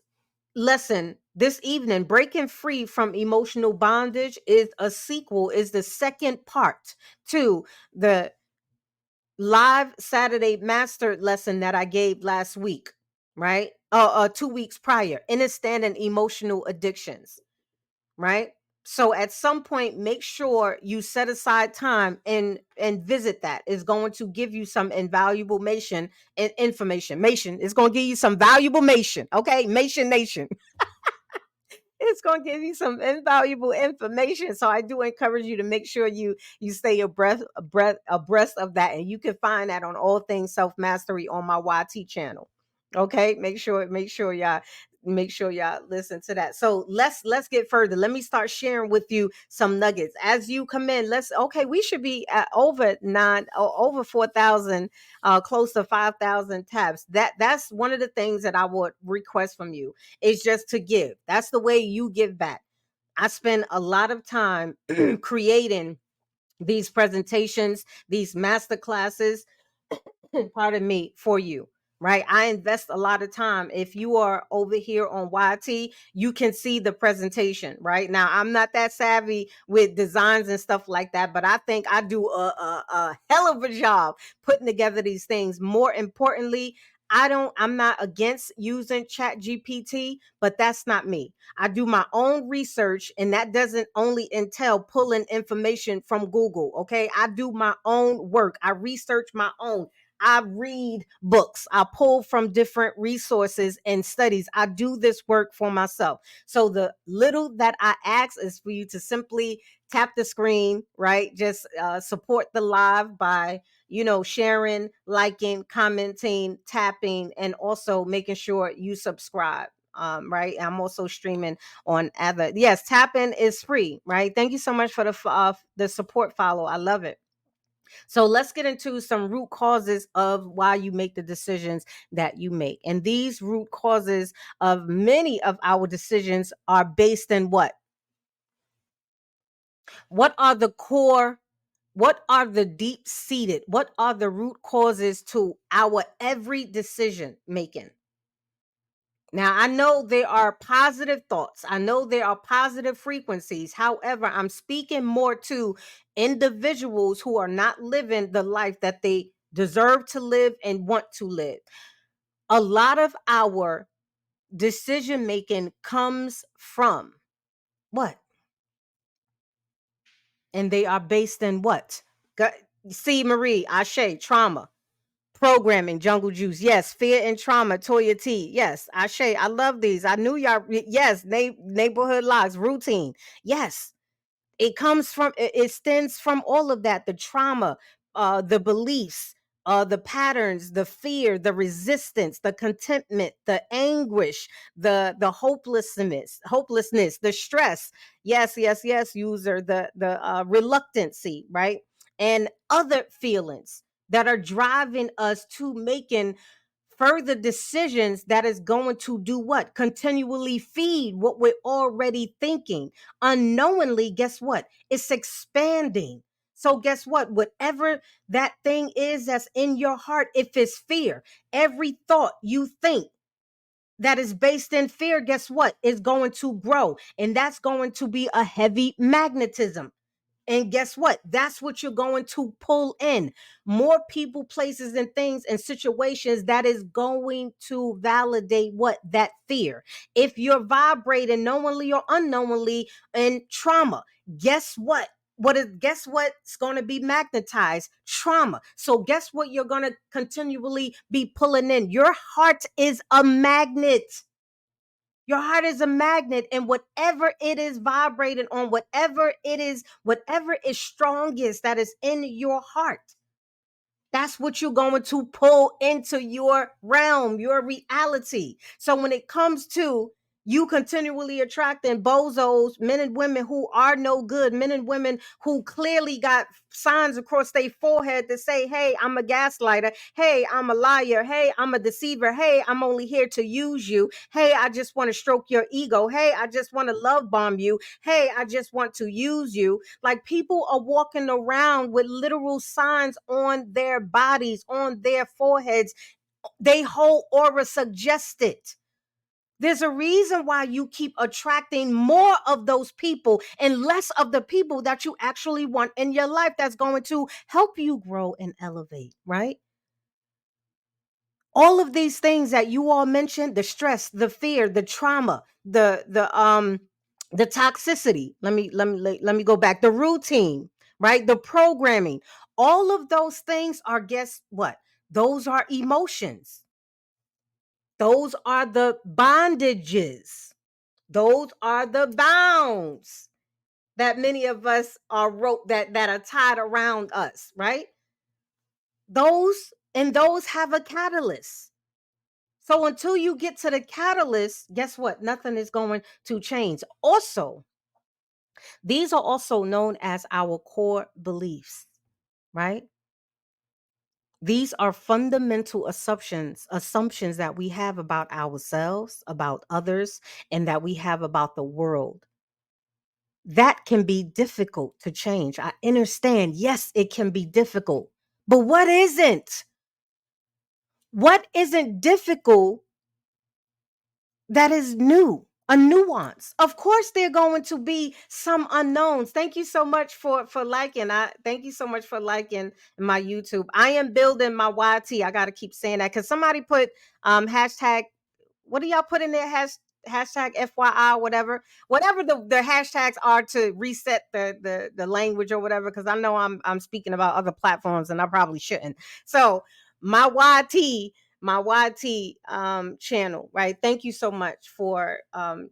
lesson this evening, breaking free from emotional bondage, is a sequel, is the second part to the live Saturday master lesson that I gave last week, right? 2 weeks prior, understanding emotional addictions, right? So at some point, make sure you set aside time and visit that. It's going to give you some invaluable information. It's going to give you some valuable mation. Okay, Mation Nation. It's going to give you some invaluable information. So I do encourage you to make sure you stay abreast of that, and you can find that on All Things Self Mastery on my YT channel. Okay, make sure y'all listen to that. So let's get further. Let me start sharing with you some nuggets as you come in. We should be at over 4,000, close to 5,000 tabs. That's one of the things that I would request from you, is just to give. That's the way you give back. I spend a lot of time creating these presentations, these master classes, pardon me, for you. Right. I invest a lot of time. If you are over here on YT, you can see the presentation. Right now, I'm not that savvy with designs and stuff like that, but I think I do a hell of a job putting together these things. More importantly, I'm not against using Chat GPT, but that's not me. I do my own research, and that doesn't only entail pulling information from Google. Okay. I do my own work. I research my own. I read books. I pull from different resources and studies. I do this work for myself. So the little that I ask is for you to simply tap the screen, right? Just support the live by, sharing, liking, commenting, tapping, and also making sure you subscribe. Right. I'm also streaming on other. Yes, tapping is free. Right. Thank you so much for the support follow. I love it. So let's get into some root causes of why you make the decisions that you make. And these root causes of many of our decisions are based in what? What are the core? What are the deep seated? What are the root causes to our every decision making? Now, I know there are positive thoughts. I know there are positive frequencies. However, I'm speaking more to individuals who are not living the life that they deserve to live and want to live. A lot of our decision making comes from what? And they are based in what? See, Marie, Ashe, trauma. Programming, Jungle Juice. Yes, fear and trauma, Toya T. Yes, Ashe. I love these. I knew y'all. Yes, neighborhood locks, routine. Yes, it comes from. It stems from all of that. The trauma, the beliefs, the patterns, the fear, the resistance, the contentment, the anguish, the hopelessness, the stress. Yes, yes, yes. User the reluctancy, right, and other feelings that are driving us to making further decisions that is going to do what? Continually feed what we're already thinking. Unknowingly, guess what? It's expanding. So guess what? Whatever that thing is that's in your heart, if it's fear, every thought you think that is based in fear, guess what? Is going to grow. And that's going to be a heavy magnetism. And guess what? That's what you're going to pull in. More people, places, and things and situations that is going to validate what? That fear. If you're vibrating knowingly or unknowingly in trauma, guess what? Guess what's going to be magnetized? Trauma. So guess what you're going to continually be pulling in? Your heart is a magnet. Your heart is a magnet, and whatever it is vibrating on, whatever is strongest that is in your heart, that's what you're going to pull into your realm, your reality. So when it comes to you continually attracting bozos, men and women who are no good, men and women who clearly got signs across their forehead that say, hey, I'm a gaslighter. Hey, I'm a liar. Hey, I'm a deceiver. Hey, I'm only here to use you. Hey, I just want to stroke your ego. Hey, I just want to love bomb you. Hey, I just want to use you. Like, people are walking around with literal signs on their bodies, on their foreheads. They whole aura suggests it. There's a reason why you keep attracting more of those people and less of the people that you actually want in your life that's going to help you grow and elevate, right? All of these things that you all mentioned, the stress, the fear, the trauma, the toxicity. Let me go back. The routine, right? The programming. All of those things are, guess what? Those are emotions. Those are the bondages. Those are the bounds that many of us are rope that are tied around us, right? Those have a catalyst. So until you get to the catalyst, guess what? Nothing is going to change. Also, these are also known as our core beliefs, right? These are fundamental assumptions that we have about ourselves, about others, and that we have about the world. that can be difficult to change. I understand. Yes, it can be difficult. But what isn't? What isn't difficult that is new, a nuance? Of course there are going to be some unknowns. Thank you so much for liking. I thank you so much for liking my YouTube. I am building my YT. I got to keep saying that cuz somebody put hashtag, what do y'all put in there? Hashtag FYI, whatever the hashtags are to reset the language or whatever. Because I know I'm speaking about other platforms and I probably shouldn't. So my YT channel, right? Thank you so much for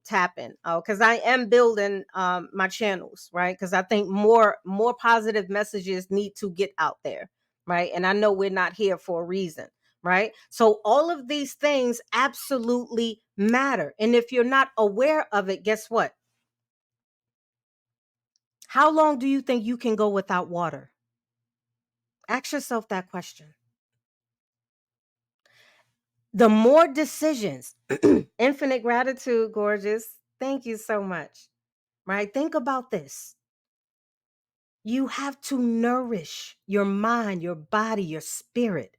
tapping. Because I am building my channels, right? Because I think more positive messages need to get out there, right? And I know we're not here for a reason, right? So all of these things absolutely matter. And if you're not aware of it, guess what? How long do you think you can go without water? Ask yourself that question. The more decisions, infinite gratitude, gorgeous. Thank you so much. Right? Think about this. You have to nourish your mind, your body, your spirit.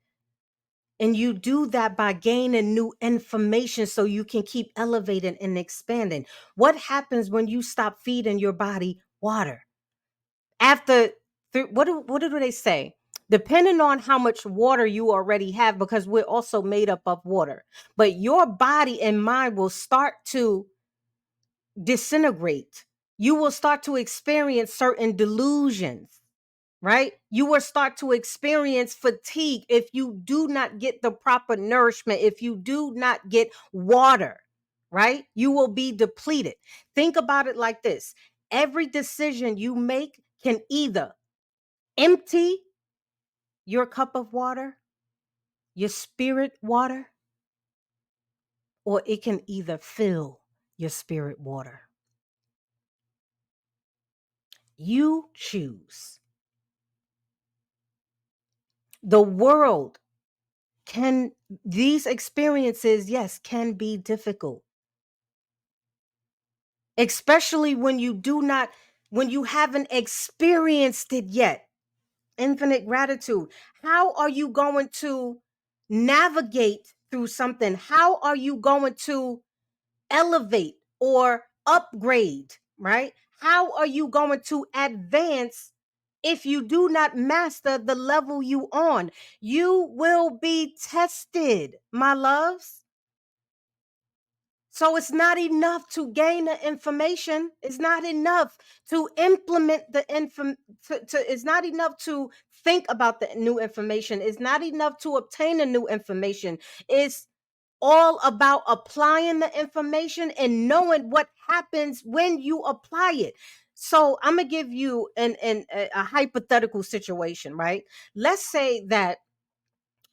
And you do that by gaining new information so you can keep elevating and expanding. What happens when you stop feeding your body water? After what do they say? Depending on how much water you already have, because we're also made up of water, but your body and mind will start to disintegrate. You will start to experience certain delusions, right? You will start to experience fatigue if you do not get the proper nourishment, if you do not get water, right? You will be depleted. Think about it like this: every decision you make can either empty your cup of water, your spirit water, or it can either fill your spirit water. You choose. The world can, these experiences, yes, can be difficult, especially when when you haven't experienced it yet. Infinite gratitude. How are you going to navigate through something? How are you going to elevate or upgrade, right? How are you going to advance if you do not master the level you on? You will be tested, my loves. So it's not enough to gain the information. It's not enough to implement the it's not enough to think about the new information. It's not enough to obtain the new information. It's all about applying the information and knowing what happens when you apply it. So I'm gonna give you a hypothetical situation, right? Let's say that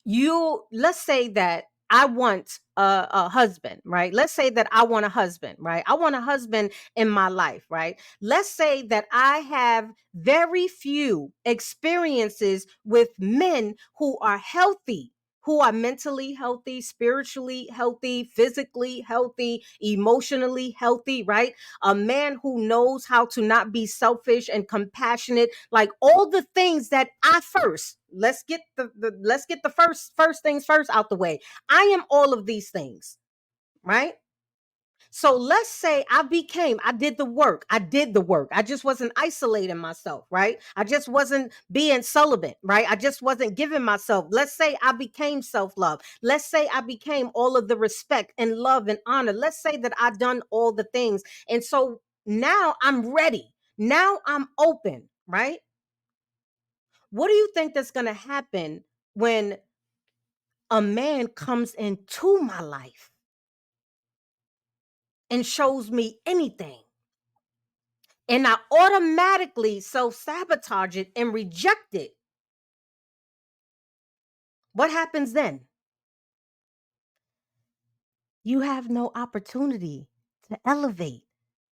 let's say that I want a husband, right? Let's say that I want a husband, right? I want a husband in my life, right? Let's say that I have very few experiences with men who are healthy, who are mentally healthy, spiritually healthy, physically healthy, emotionally healthy, right? A man who knows how to not be selfish and compassionate, like all the things that I first, let's get the first things first out the way. I am all of these things, right? So let's say I did the work. I did the work. I just wasn't isolating myself, right? I just wasn't being celibate, right? I just wasn't giving myself. Let's say I became self-love. Let's say I became all of the respect and love and honor. Let's say that I done all the things. And so now I'm ready. Now I'm open, right? What do you think that's going to happen when a man comes into my life and shows me anything? And I automatically self sabotage it and reject it. What happens then? You have no opportunity to elevate.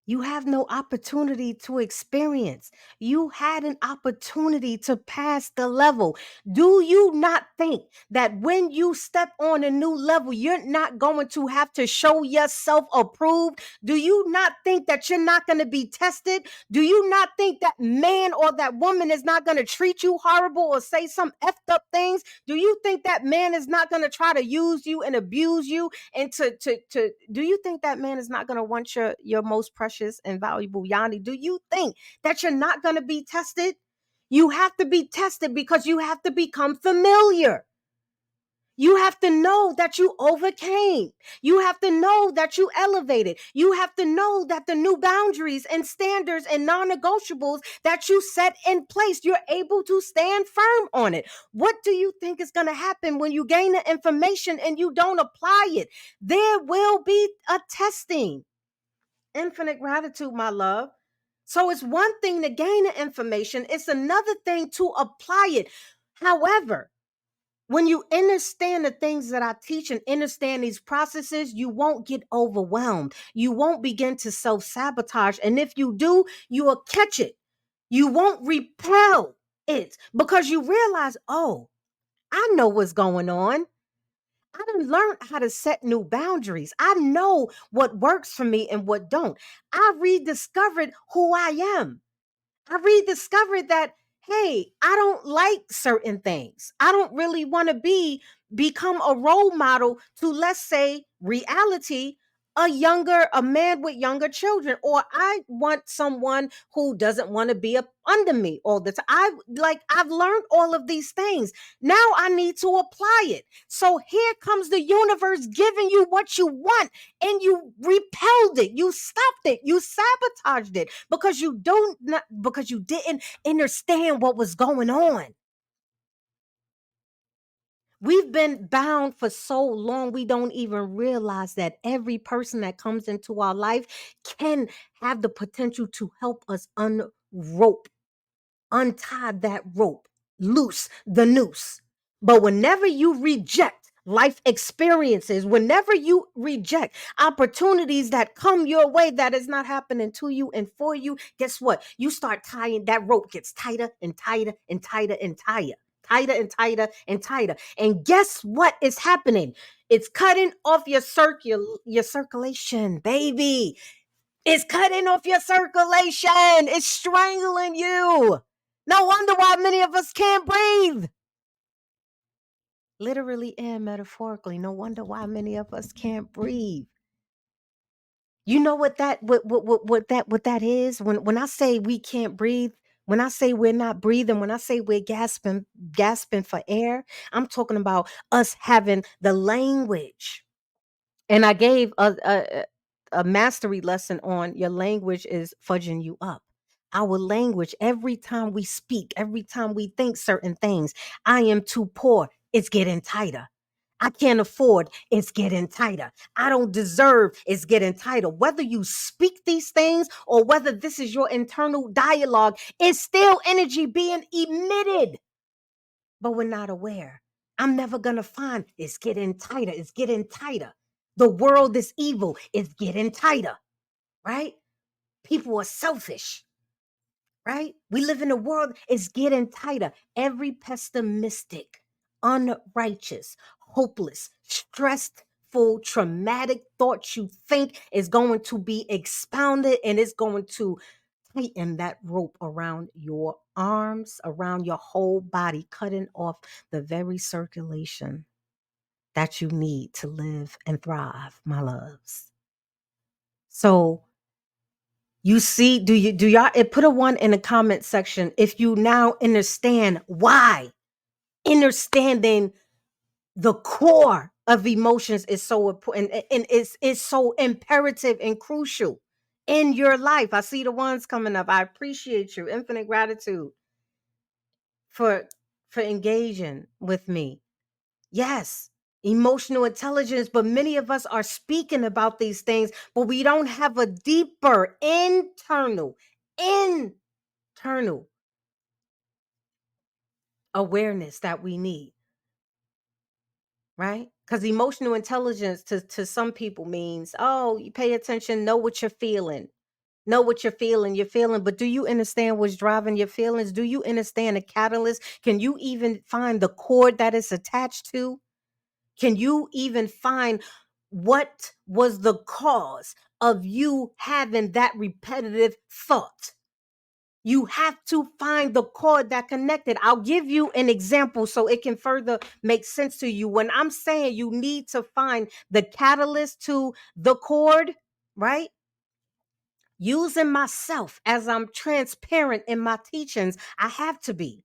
You have no opportunity to experience. You had an opportunity to pass the level. Do you not think that when you step on a new level, you're not going to have to show yourself approved? Do you not think that you're not going to be tested? Do you not think that man or that woman is not going to treat you horrible or say some effed up things? Do you think that man is not going to try to use you and abuse you? And to do you think that man is not going to want your most precious and valuable Yanni? Do you think that you're not going to be tested? You have to be tested because you have to become familiar. You have to know that you overcame. You have to know that you elevated. You have to know that the new boundaries and standards and non-negotiables that you set in place, you're able to stand firm on it. What do you think is going to happen when you gain the information and you don't apply it? There will be a testing. Infinite gratitude, my love. So it's one thing to gain the information, it's another thing to apply it. However, when you understand the things that I teach and understand these processes, you won't get overwhelmed. You won't begin to self sabotage. And if you do, you will catch it. You won't repel it because you realize, oh, I know what's going on. I done learned how to set new boundaries. I know what works for me and what don't. I rediscovered who I am. I rediscovered that, hey, I don't like certain things. I don't really want to become a role model to, let's say, reality, a man with younger children, or I want someone who doesn't want to be up under me all the time. I've learned all of these things. Now I need to apply it. So here comes the universe giving you what you want, and you repelled it, you stopped it, you sabotaged it because you didn't understand what was going on. We've been bound for so long, we don't even realize that every person that comes into our life can have the potential to help us unrope, untie that rope, loose the noose. But whenever you reject life experiences, whenever you reject opportunities that come your way that is not happening to you and for you, guess what? You start tying, that rope gets tighter and tighter and tighter and tighter. Tighter and tighter and tighter. And guess what is happening? It's cutting off your circulation, baby. It's cutting off your circulation. It's strangling you. No wonder why many of us can't breathe. Literally and metaphorically. No wonder why many of us can't breathe. You know what that is? When I say we can't breathe, when I say we're not breathing, when I say we're gasping for air, I'm talking about us having the language. And I gave a mastery lesson on your language is fudging you up. Our language, every time we speak, every time we think certain things, I am too poor, it's getting tighter. I can't afford, it's getting tighter. I don't deserve, it's getting tighter. Whether you speak these things or whether this is your internal dialogue, it's still energy being emitted, but we're not aware. I'm never going to find it's getting tighter. It's getting tighter. The world is evil. It's getting tighter, right? People are selfish, right? We live in a world, it's getting tighter. Every pessimistic, unrighteous, hopeless, stressful, traumatic thought you think is going to be expounded and it's going to tighten that rope around your arms, around your whole body, cutting off the very circulation that you need to live and thrive, my loves. So you see, do y'all put a one in the comment section if you now understand why understanding the core of emotions is so important and is so imperative and crucial in your life. I see the ones coming up. I appreciate you. Infinite gratitude for engaging with me. Yes, emotional intelligence, but many of us are speaking about these things, but we don't have a deeper internal awareness that we need, right? Because emotional intelligence to some people means, oh, you pay attention, know what you're feeling. Know what you're feeling, but do you understand what's driving your feelings? Do you understand the catalyst? Can you even find the cord that it's attached to? Can you even find what was the cause of you having that repetitive thought? You have to find the cord that connected. I'll give you an example so it can further make sense to you. When I'm saying you need to find the catalyst to the cord, right? Using myself as I'm transparent in my teachings, I have to be.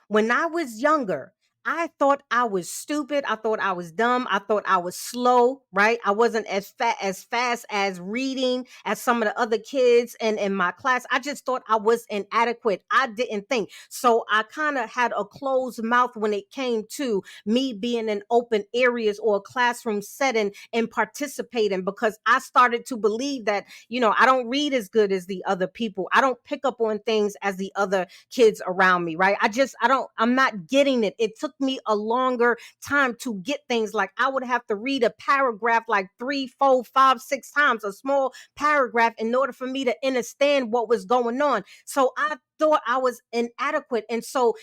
When I was younger, I thought I was stupid. I thought I was dumb. I thought I was slow, right? I wasn't as fast as reading as some of the other kids in my class. I just thought I was inadequate. I didn't think. So I kind of had a closed mouth when it came to me being in open areas or a classroom setting and participating, because I started to believe that, I don't read as good as the other people. I don't pick up on things as the other kids around me, right? I'm not getting it. It took me a longer time to get things. Like I would have to read a paragraph like 3, 4, 5, 6 times, a small paragraph, in order for me to understand what was going on. So I thought I was inadequate. And so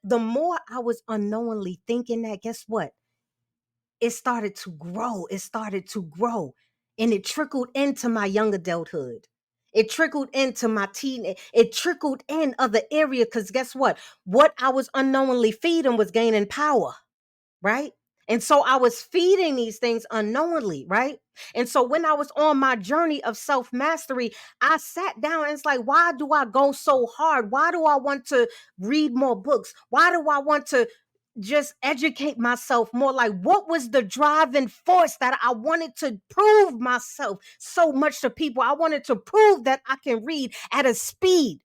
the more I was unknowingly thinking that, guess what? It started to grow. It started to grow. And it trickled into my young adulthood. It trickled into my teen. It trickled in other areas. Because guess what? What I was unknowingly feeding was gaining power, right? And so I was feeding these things unknowingly, right? And so when I was on my journey of self mastery, I sat down and it's like, why do I go so hard? Why do I want to read more books? Why do I want to just educate myself more? Like, what was the driving force that I wanted to prove myself so much to people? I wanted to prove that I can read at a speed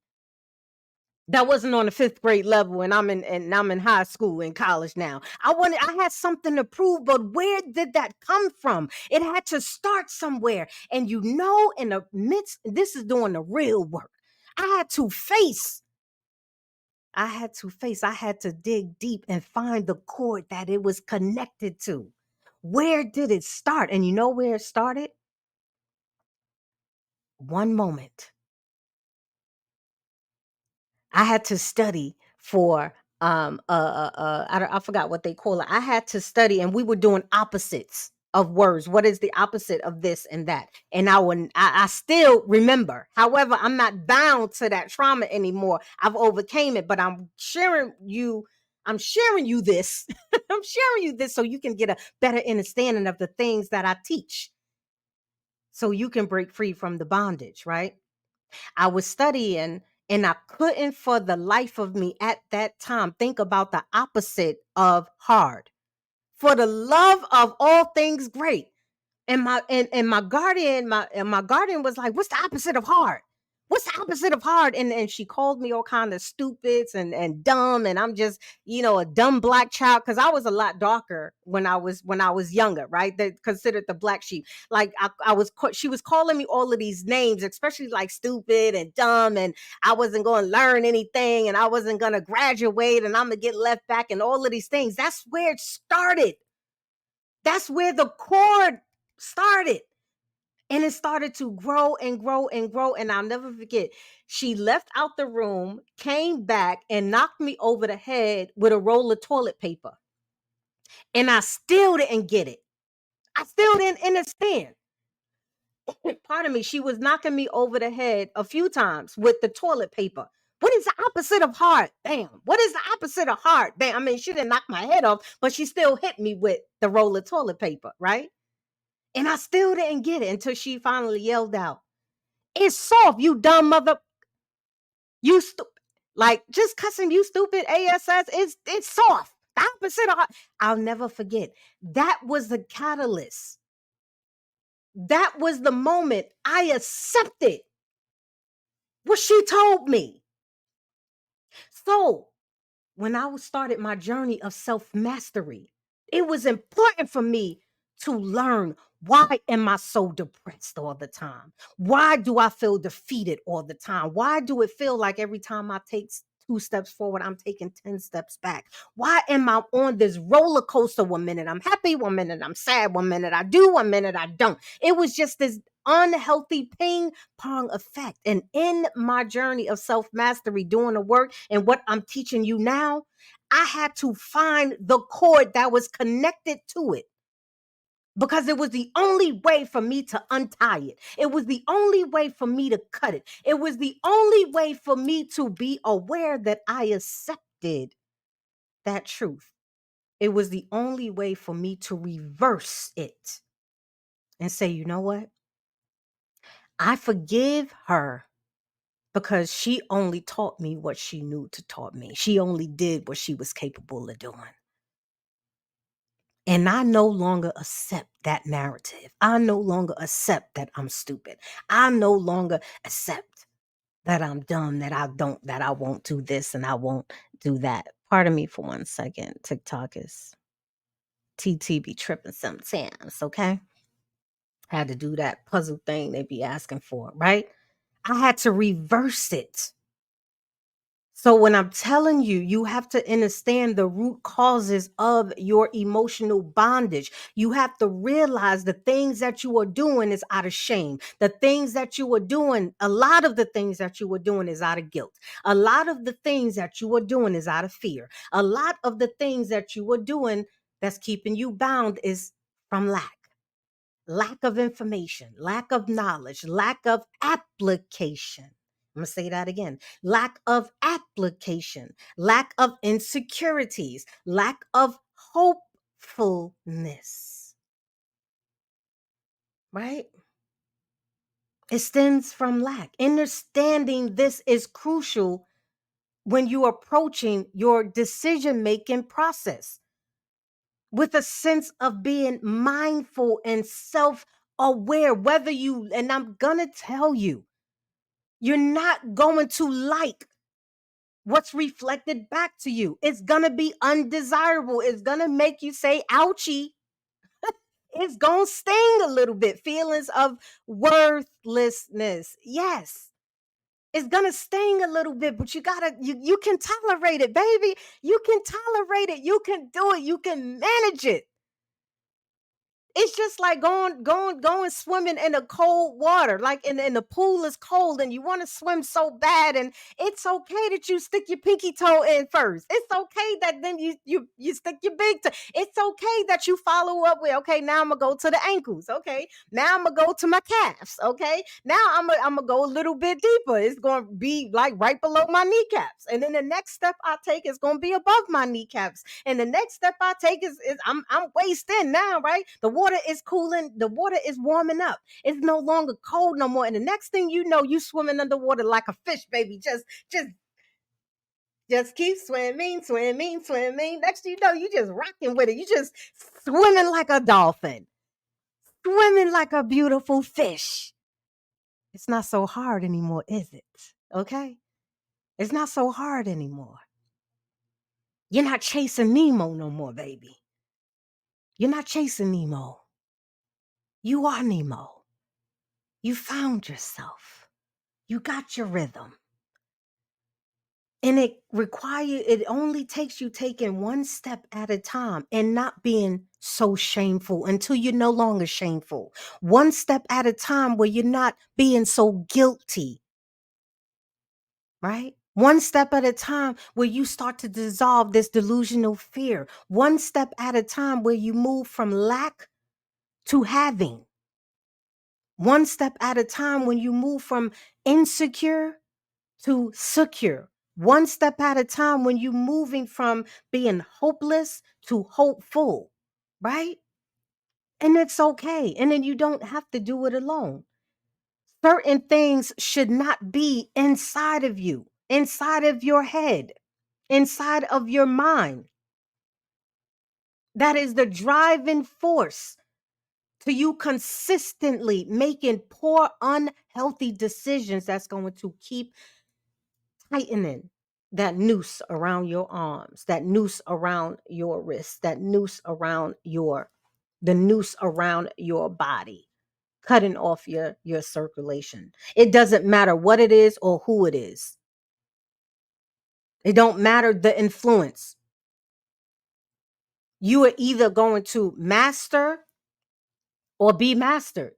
that wasn't on the fifth grade level, and I'm in high school and college now. I had something to prove, but where did that come from? It had to start somewhere. And in the midst, this is doing the real work. I had to face, I had to dig deep and find the cord that it was connected to. Where did it start? And you know where it started? One moment. I had to study for I forgot what they call it. I had to study, and we were doing opposites of words. What is the opposite of this and that? And I still remember. However, I'm not bound to that trauma anymore. I've overcame it, but I'm sharing you this. I'm sharing you this so you can get a better understanding of the things that I teach, so you can break free from the bondage, right? I was studying, and I couldn't for the life of me at that time think about the opposite of hard. For the love of all things great. And my guardian was like, "What's the opposite of hard? What's the opposite of hard?" And she called me all kind of stupids and dumb, and I'm just, a dumb black child, because I was a lot darker when I was younger, right? They considered the black sheep. Like she was calling me all of these names, especially like stupid and dumb, and I wasn't going to learn anything, and I wasn't going to graduate, and I'm gonna get left back, and all of these things. That's where it started. That's where the cord started. And it started to grow and grow and grow. And I'll never forget, she left out the room, came back, and knocked me over the head with a roll of toilet paper. And I still didn't get it. I still didn't understand. Pardon me. She was knocking me over the head a few times with the toilet paper. What is the opposite of hard? Bam. What is the opposite of hard? Bam. I mean, she didn't knock my head off, but she still hit me with the roll of toilet paper, right? And I still didn't get it until she finally yelled out, "It's soft, you dumb mother. You stupid." Like, just cussing, "You stupid ASS." It's soft. The opposite of hard. I'll never forget. That was the catalyst. That was the moment I accepted what she told me. So when I started my journey of self mastery, it was important for me to learn, why am I so depressed all the time? Why do I feel defeated all the time? Why do it feel like every time I take two steps forward, I'm taking 10 steps back? Why am I on this roller coaster? One minute I'm happy, one minute I'm sad, one minute I do, one minute I don't. It was just this. unhealthy ping pong effect. And in my journey of self mastery, doing the work and what I'm teaching you now, I had to find the cord that was connected to it, because it was the only way for me to untie it. It was the only way for me to cut it. It was the only way for me to be aware that I accepted that truth. It was the only way for me to reverse it and say, you know what? I forgive her because she only taught me what she knew to taught me. She only did what she was capable of doing. And I no longer accept that narrative. I no longer accept that I'm stupid. I no longer accept that I'm dumb, that I won't do this and I won't do that. Pardon me for 1 second. TikTok is TT be tripping sometimes, okay? Had to do that puzzle thing they be asking for, right? I had to reverse it. So when I'm telling you, you have to understand the root causes of your emotional bondage. You have to realize the things that you are doing is out of shame. The things that you are doing, a lot of the things that you are doing is out of guilt. A lot of the things that you are doing is out of fear. A lot of the things that you are doing that's keeping you bound is from lack of information, lack of knowledge, lack of application. I'm going to say that again. Lack of application, lack of insecurities, lack of hopefulness, right? It stems from lack. Understanding this is crucial when you're approaching your decision making process with a sense of being mindful and self aware. Whether you, and I'm going to tell you, you're not going to like what's reflected back to you. It's going to be undesirable. It's going to make you say, ouchie. It's going to sting a little bit. Feelings of worthlessness. Yes. It's going to sting a little bit, but you can tolerate it, baby. You can tolerate it. You can do it. You can manage it. It's just like going swimming in the cold water, like in the pool is cold and you want to swim so bad, and it's okay that you stick your pinky toe in first. It's okay that then you stick your big toe. It's okay that you follow up with, okay, now I'm gonna go to the ankles. Okay, now I'm gonna go to my calves. Okay, now I'm gonna go a little bit deeper. It's gonna be like right below my kneecaps, and then the next step I take is gonna be above my kneecaps. And the next step I take is I'm waist in now, right? The water is cooling, the water is warming up. It's no longer cold no more. And the next thing you know, you swimming underwater like a fish, baby. Just just keep swimming, swimming, swimming. Next thing you know, you just rocking with it. You just swimming like a dolphin, swimming like a beautiful fish. It's not so hard anymore, is it? Okay? It's not so hard anymore. You're not chasing Nemo no more, baby. You're not chasing Nemo. You are Nemo. You found yourself. You got your rhythm. And it only takes you taking one step at a time and not being so shameful until you're no longer shameful. One step at a time where you're not being so guilty, right? One step at a time where you start to dissolve this delusional fear. One step at a time where you move from lack to having. One step at a time when you move from insecure to secure. One step at a time when you're moving from being hopeless to hopeful, right? And it's okay. And then you don't have to do it alone. Certain things should not be inside of you, inside of your head, inside of your mind. That is the driving force to you consistently making poor, unhealthy decisions that's going to keep tightening that noose around your arms, that noose around your wrists, that noose around the noose around your body, cutting off your circulation. It doesn't matter what it is or who it is. It don't matter the influence. You are either going to master or be mastered.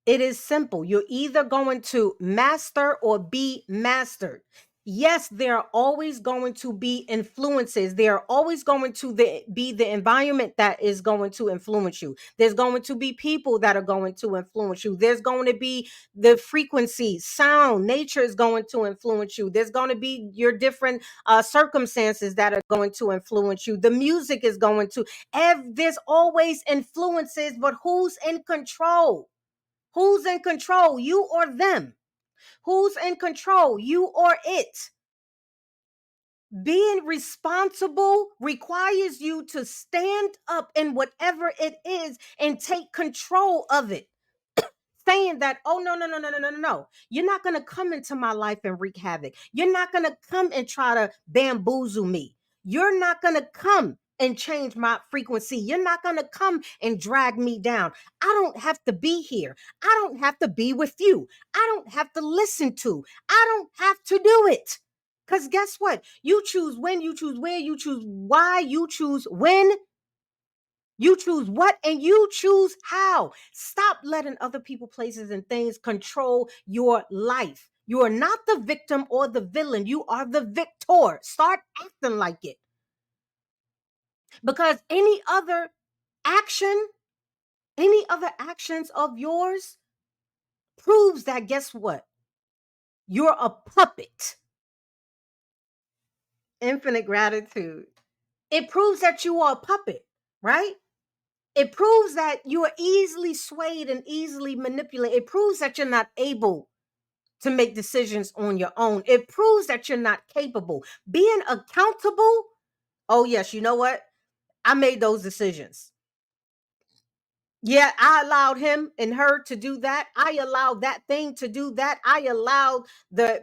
It is simple. You're either going to master or be mastered. Yes, there are always going to be influences. There are always going to be the environment that is going to influence you. There's going to be people that are going to influence you. There's going to be the frequency, sound, nature is going to influence you. There's going to be your different circumstances that are going to influence you. The music is going to, there's always influences, but who's in control? Who's in control? You or them? Who's in control? You or it? Being responsible requires you to stand up in whatever it is and take control of it. Saying that, oh, no, no, no, no, no, no, no, no. You're not going to come into my life and wreak havoc. You're not going to come and try to bamboozle me. You're not going to come and change my frequency. You're not going to come and drag me down. I don't have to be here. I don't have to be with you. I don't have to listen to. I don't have to do it. Because guess what? You choose when, you choose where, you choose why, you choose when, you choose what, and you choose how. Stop letting other people, places, and things control your life. You are not the victim or the villain. You are the victor. Start acting like it. Because action, any other actions of yours proves that, guess what? You're a puppet. Infinite gratitude. It proves that you are a puppet, right? It proves that you are easily swayed and easily manipulated. It proves that you're not able to make decisions on your own. It proves that you're not capable. Being accountable, oh, yes, you know what? I made those decisions. Yeah, I allowed him and her to do that. I allowed that thing to do that. I allowed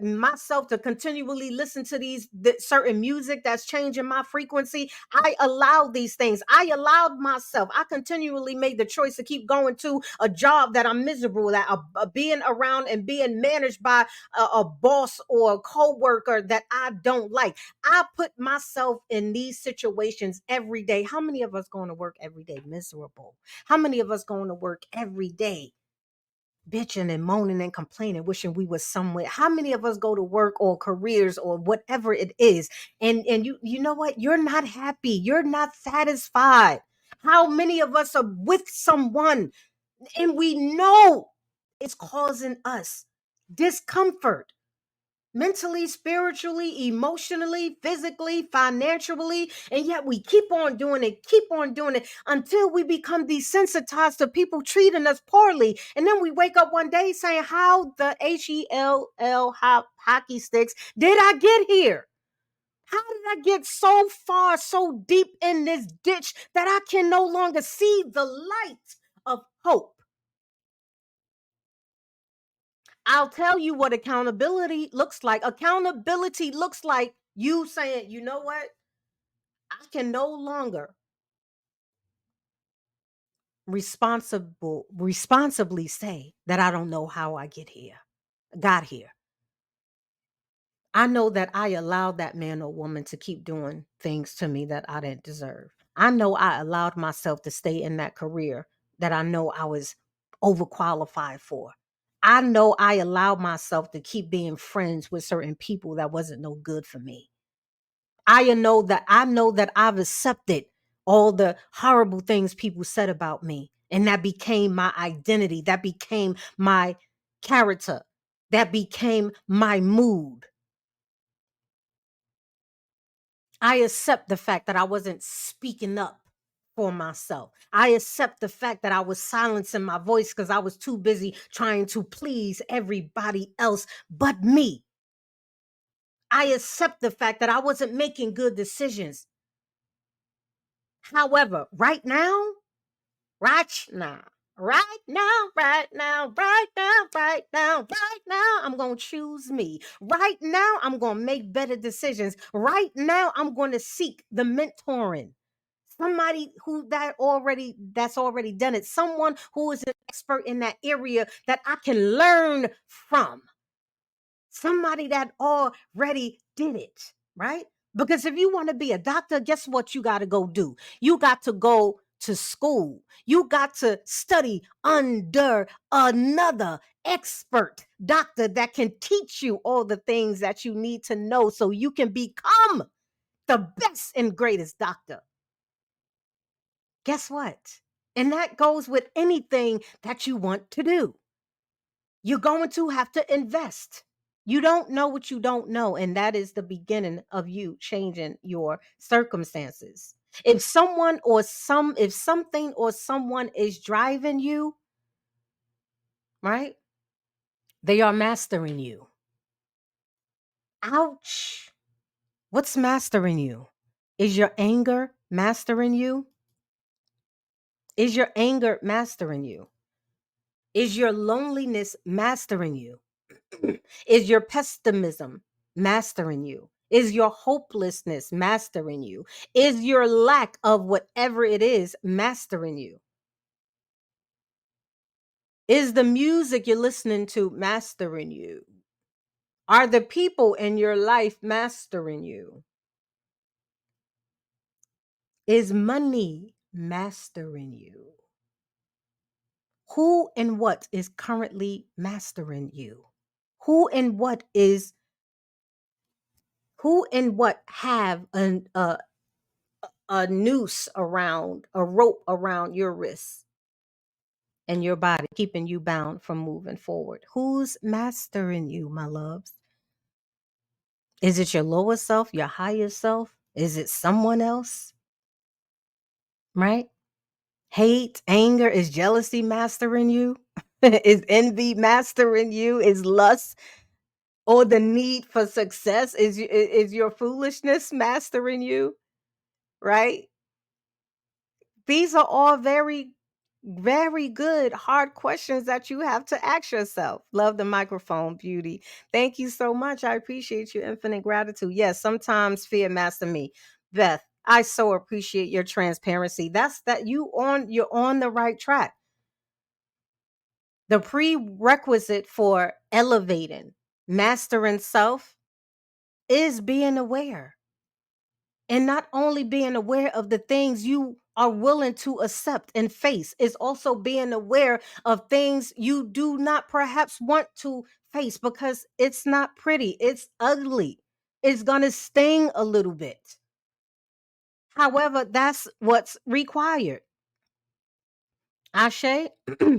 myself to continually listen to certain music that's changing my frequency. I allowed these things. I allowed myself. I continually made the choice to keep going to a job that I'm miserable at, being around and being managed by a boss or a co-worker that I don't like. I put myself in these situations every day. How many of us going to work every day miserable? How many of us going to work every day bitching and moaning and complaining, wishing we was somewhere? How many of us go to work or careers or whatever it is, and you know what? You're not happy. You're not satisfied. How many of us are with someone and we know it's causing us discomfort? Mentally, spiritually, emotionally, physically, financially, and yet we keep on doing it until we become desensitized to people treating us poorly. And then we wake up one day saying, how the HELL hockey sticks did I get here? How did I get so far, so deep in this ditch that I can no longer see the light of hope? I'll tell you what accountability looks like. Accountability looks like you saying, you know what? I can no longer responsibly say that I don't know how I got here. I know that I allowed that man or woman to keep doing things to me that I didn't deserve. I know I allowed myself to stay in that career that I know I was overqualified for. I know I allowed myself to keep being friends with certain people that wasn't no good for me. I know that I've accepted all the horrible things people said about me. And that became my identity. That became my character. That became my mood. I accept the fact that I wasn't speaking up for myself. I accept the fact that I was silencing my voice because I was too busy trying to please everybody else but me. I accept the fact that I wasn't making good decisions. However, right now, right now, right now, right now, right now, right now, I'm going to choose me. Right now, I'm going to make better decisions. Right now, I'm going to seek the mentoring. Somebody that's already done it. Someone who is an expert in that area that I can learn from. Somebody that already did it, right? Because if you want to be a doctor, guess what you got to go do? You got to go to school. You got to study under another expert doctor that can teach you all the things that you need to know so you can become the best and greatest doctor. Guess what? And that goes with anything that you want to do. You're going to have to invest. You don't know what you don't know, and that is the beginning of you changing your circumstances. If something or someone is driving you, right? They are mastering you. Ouch. What's mastering you? Is your anger mastering you? Is your anger mastering you? Is your loneliness mastering you? Is your pessimism mastering you? Is your hopelessness mastering you? Is your lack of whatever it is mastering you? Is the music you're listening to mastering you? Are the people in your life mastering you? Is money mastering you? Who and what is currently mastering you? Who and what is who and what have a noose around, a rope around your wrists and your body, keeping you bound from moving forward? Who's mastering you, my loves? Is it your lower self, your higher self? Is it someone else? Right? Hate, anger, is jealousy mastering you? Is envy mastering you? Is lust or the need for success? Is your foolishness mastering you? Right? These are all very, very good, hard questions that you have to ask yourself. Love the microphone, beauty. Thank you so much. I appreciate you. Infinite gratitude. Yes, sometimes fear master me. Beth, I so appreciate your transparency. You're on the right track. The prerequisite for elevating, mastering self is being aware. And not only being aware of the things you are willing to accept and face, is also being aware of things you do not perhaps want to face because it's not pretty, it's ugly, it's going to sting a little bit. However, that's what's required. Ashe,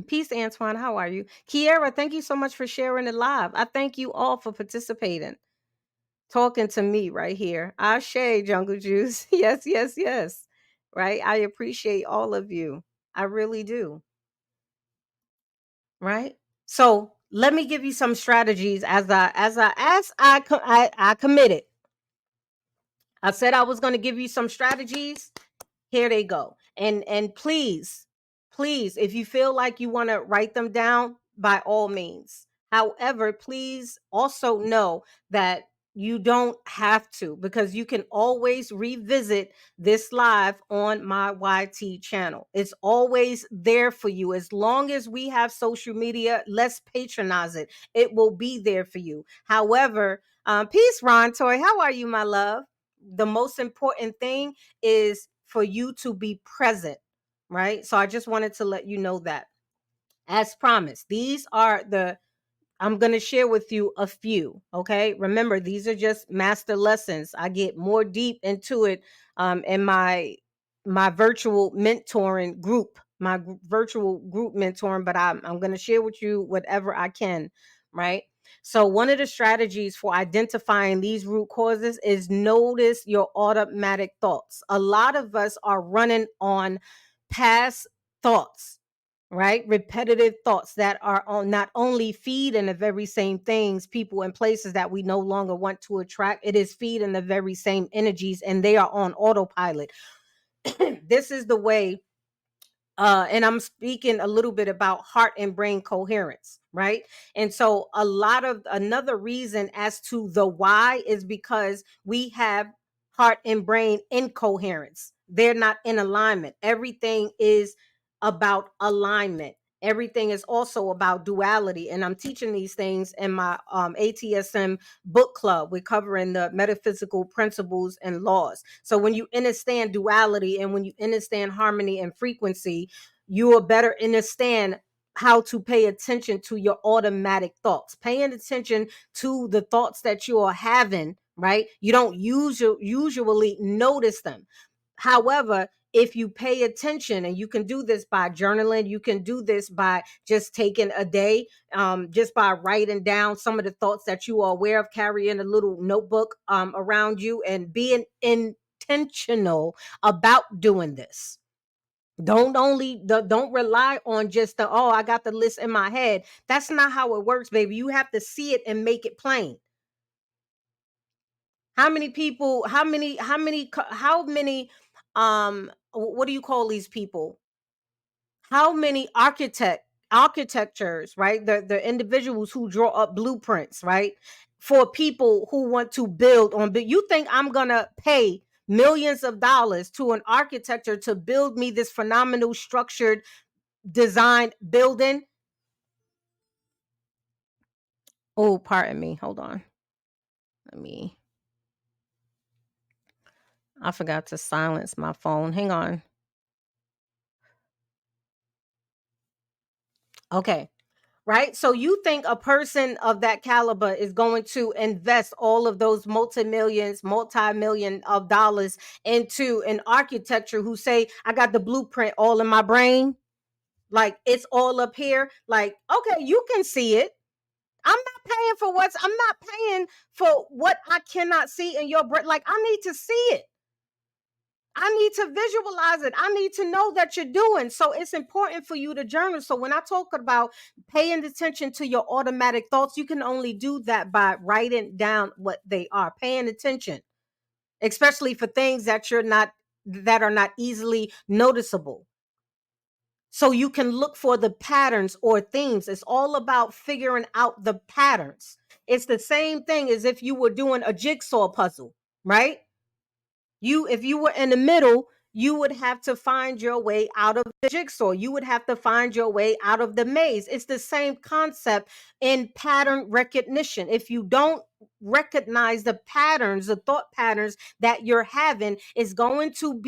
peace, Antoine. How are you? Kiera, thank you so much for sharing it live. I thank you all for participating, talking to me right here. Ashe, Jungle Juice. Yes, yes, yes. Right. I appreciate all of you. I really do. Right. So let me give you some strategies as I committed. I said I was going to give you some strategies. Here they go. And please, if you feel like you want to write them down, by all means. However, please also know that you don't have to, because you can always revisit this live on my YT channel. It's always there for you. As long as we have social media, let's patronize it. It will be there for you. However, peace, Ron Toy. How are you, my love? The most important thing is for you to be present, right? So I just wanted to let you know that. As promised, these are I'm going to share with you a few. Okay. Remember, these are just master lessons. I get more deep into it in my virtual mentoring group, virtual group mentoring, but I'm going to share with you whatever I can. Right. So one of the strategies for identifying these root causes is notice your automatic thoughts. A lot of us are running on past thoughts, right? Repetitive thoughts that are on not only feeding the very same things, people and places that we no longer want to attract, it is feeding the very same energies, and they are on autopilot. This is the way, and I'm speaking a little bit about heart and brain coherence, right? And so another reason as to the why is because we have heart and brain incoherence. They're not in alignment. Everything is about alignment. Everything is also about duality, and I'm teaching these things in my ATSM book club. We're covering the metaphysical principles and laws. So when you understand duality and when you understand harmony and frequency, you will better understand how to pay attention to your automatic thoughts, paying attention to the thoughts that you are having, right? You don't usually notice them. However, if you pay attention, and you can do this by journaling, you can do this by just taking a day, just by writing down some of the thoughts that you are aware of, carrying a little notebook around you, and being intentional about doing this. Don't rely on just the, oh, I got the list in my head. That's not how it works, baby. You have to see it and make it plain. How many people, what do you call these people? How many architectures, right? The individuals who draw up blueprints, right? For people who want to build on, but you think I'm gonna pay millions of dollars to an architecture to build me this phenomenal structured designed building? Oh, pardon me. Hold on. Let me, I forgot to silence my phone. Hang on. Okay. Right? So you think a person of that caliber is going to invest all of those multi-million of dollars into an architecture who say, I got the blueprint all in my brain? Like, it's all up here. Like, okay, you can see it. I'm not paying for what I cannot see in your brain. Like, I need to see it. I need to visualize it. I need to know that you're doing. So it's important for you to journal. So when I talk about paying attention to your automatic thoughts, you can only do that by writing down what they are, paying attention, especially for things that are not easily noticeable. So you can look for the patterns or themes. It's all about figuring out the patterns. It's the same thing as if you were doing a jigsaw puzzle, right? If you were in the middle, you would have to find your way out of the jigsaw. You would have to find your way out of the maze. It's the same concept in pattern recognition. If you don't recognize the patterns, the thought patterns that you're having, is going to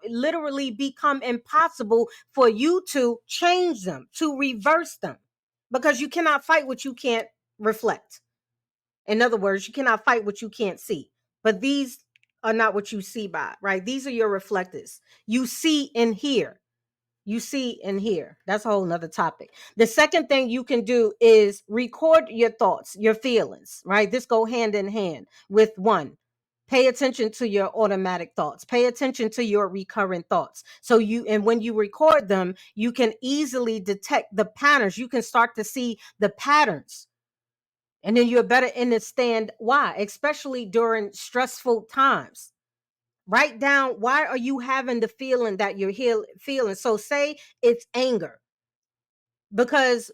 literally become impossible for you to change them, to reverse them, because you cannot fight what you can't reflect. In other words, you cannot fight what you can't see. But these are not what you see by, right? These are your reflectors. You see and hear. You see and hear. That's a whole nother topic. The second thing you can do is record your thoughts, your feelings, right? This go hand in hand with one. Pay attention to your automatic thoughts. Pay attention to your recurrent thoughts. And when you record them, you can easily detect the patterns. You can start to see the patterns, and then you'll better understand why, especially during stressful times. Write down, why are you having the feeling that you're feeling? So say it's anger, because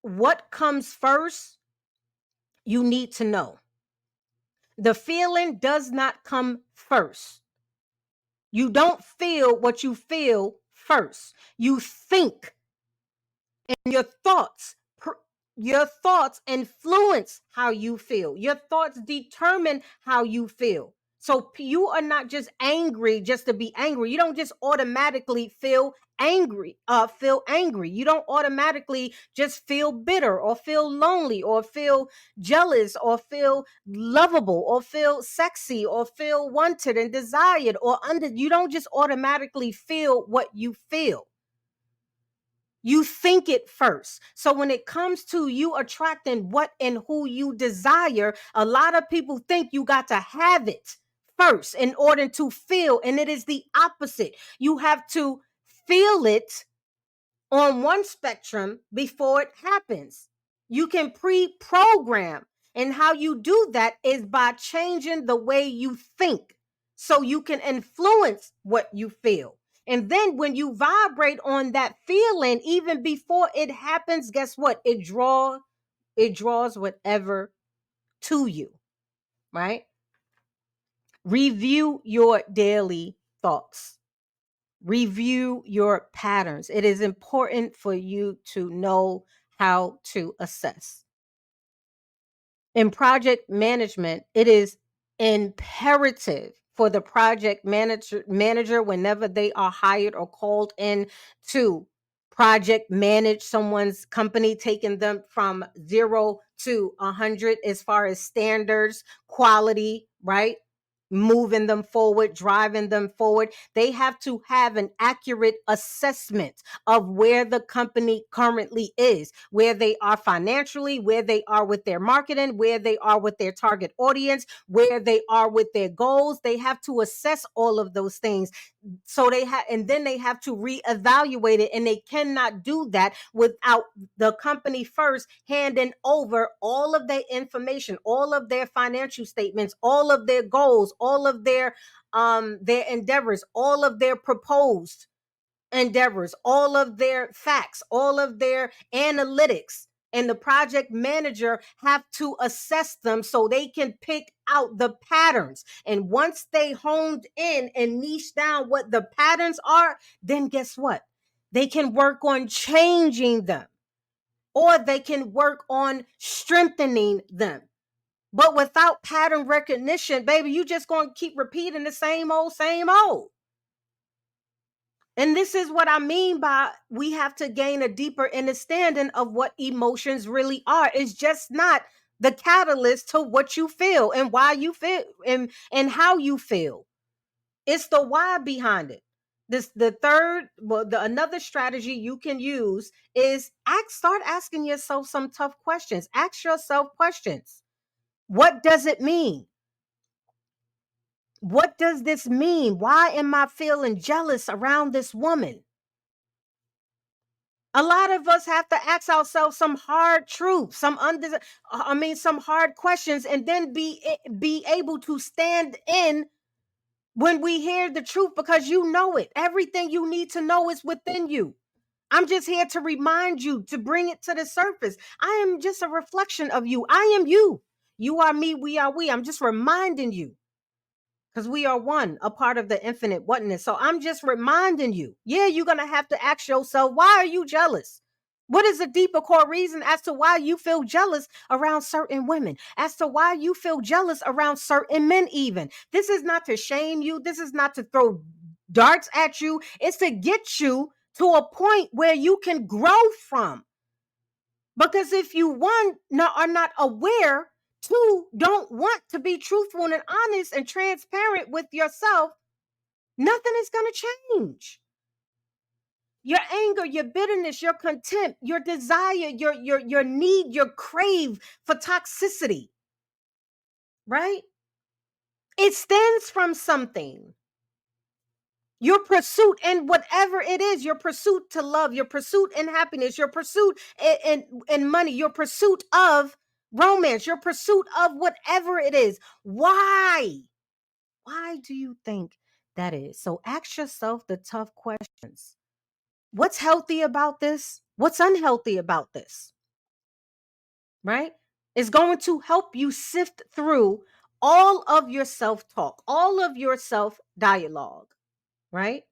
what comes first, you need to know. The feeling does not come first. You don't feel what you feel first. You think, and your thoughts influence how you feel. Your thoughts determine how you feel. So you are not just angry just to be angry. You don't just automatically feel angry. You don't automatically just feel bitter or feel lonely or feel jealous or feel lovable or feel sexy or feel wanted and desired or under. You don't just automatically feel what you feel. You think it first. So when it comes to you attracting what and who you desire, a lot of people think you got to have it first in order to feel. And it is the opposite. You have to feel it on one spectrum before it happens. You can pre-program. And how you do that is by changing the way you think, so you can influence what you feel. And then when you vibrate on that feeling, even before it happens, guess what? It draws whatever to you, right? Review your daily thoughts. Review your patterns. It is important for you to know how to assess. In project management, it is imperative for the project manager whenever they are hired or called in to project manage someone's company, taking them from 0 to 100 as far as standards, quality, right? Moving them forward, driving them forward. They have to have an accurate assessment of where the company currently is, where they are financially, where they are with their marketing, where they are with their target audience, where they are with their goals. They have to assess all of those things. So they have, and then they have to reevaluate it, and they cannot do that without the company first handing over all of their information, all of their financial statements, all of their goals, all of their endeavors, all of their proposed endeavors, all of their facts, all of their analytics. And the project manager have to assess them so they can pick out the patterns. And once they honed in and niche down what the patterns are, then guess what? They can work on changing them, or they can work on strengthening them. But without pattern recognition, baby, you just going to keep repeating the same old, same old. And this is what I mean by we have to gain a deeper understanding of what emotions really are. It's just not the catalyst to what you feel and why you feel and how you feel. It's the why behind it. This the third, well, the another strategy you can use is start asking yourself some tough questions. Ask yourself questions. What does it mean? What does this mean? Why am I feeling jealous around this woman? A lot of us have to ask ourselves some hard truths, some hard questions, and then be able to stand in when we hear the truth, because you know it. Everything you need to know is within you. I'm just here to remind you, to bring it to the surface. I am just a reflection of you. I am you. You are me, we are we. I'm just reminding you, because we are one, a part of the infinite oneness. So I'm just reminding you, yeah, you're going to have to ask yourself, why are you jealous? What is the deeper core reason as to why you feel jealous around certain women, as to why you feel jealous around certain men, even? This is not to shame you. This is not to throw darts at you. It's to get you to a point where you can grow from. Because if you, one, are not aware, two, don't want to be truthful and honest and transparent with yourself, nothing is going to change. Your anger, your bitterness, your contempt, your desire, your need, your crave for toxicity, right? It stems from something. Your pursuit, and whatever it is, your pursuit to love, your pursuit in happiness, your pursuit in money, your pursuit of romance, your pursuit of whatever it is. Why? Why do you think that is? So ask yourself the tough questions. What's healthy about this? What's unhealthy about this? Right? It's going to help you sift through all of your self-talk, all of your self-dialogue, right?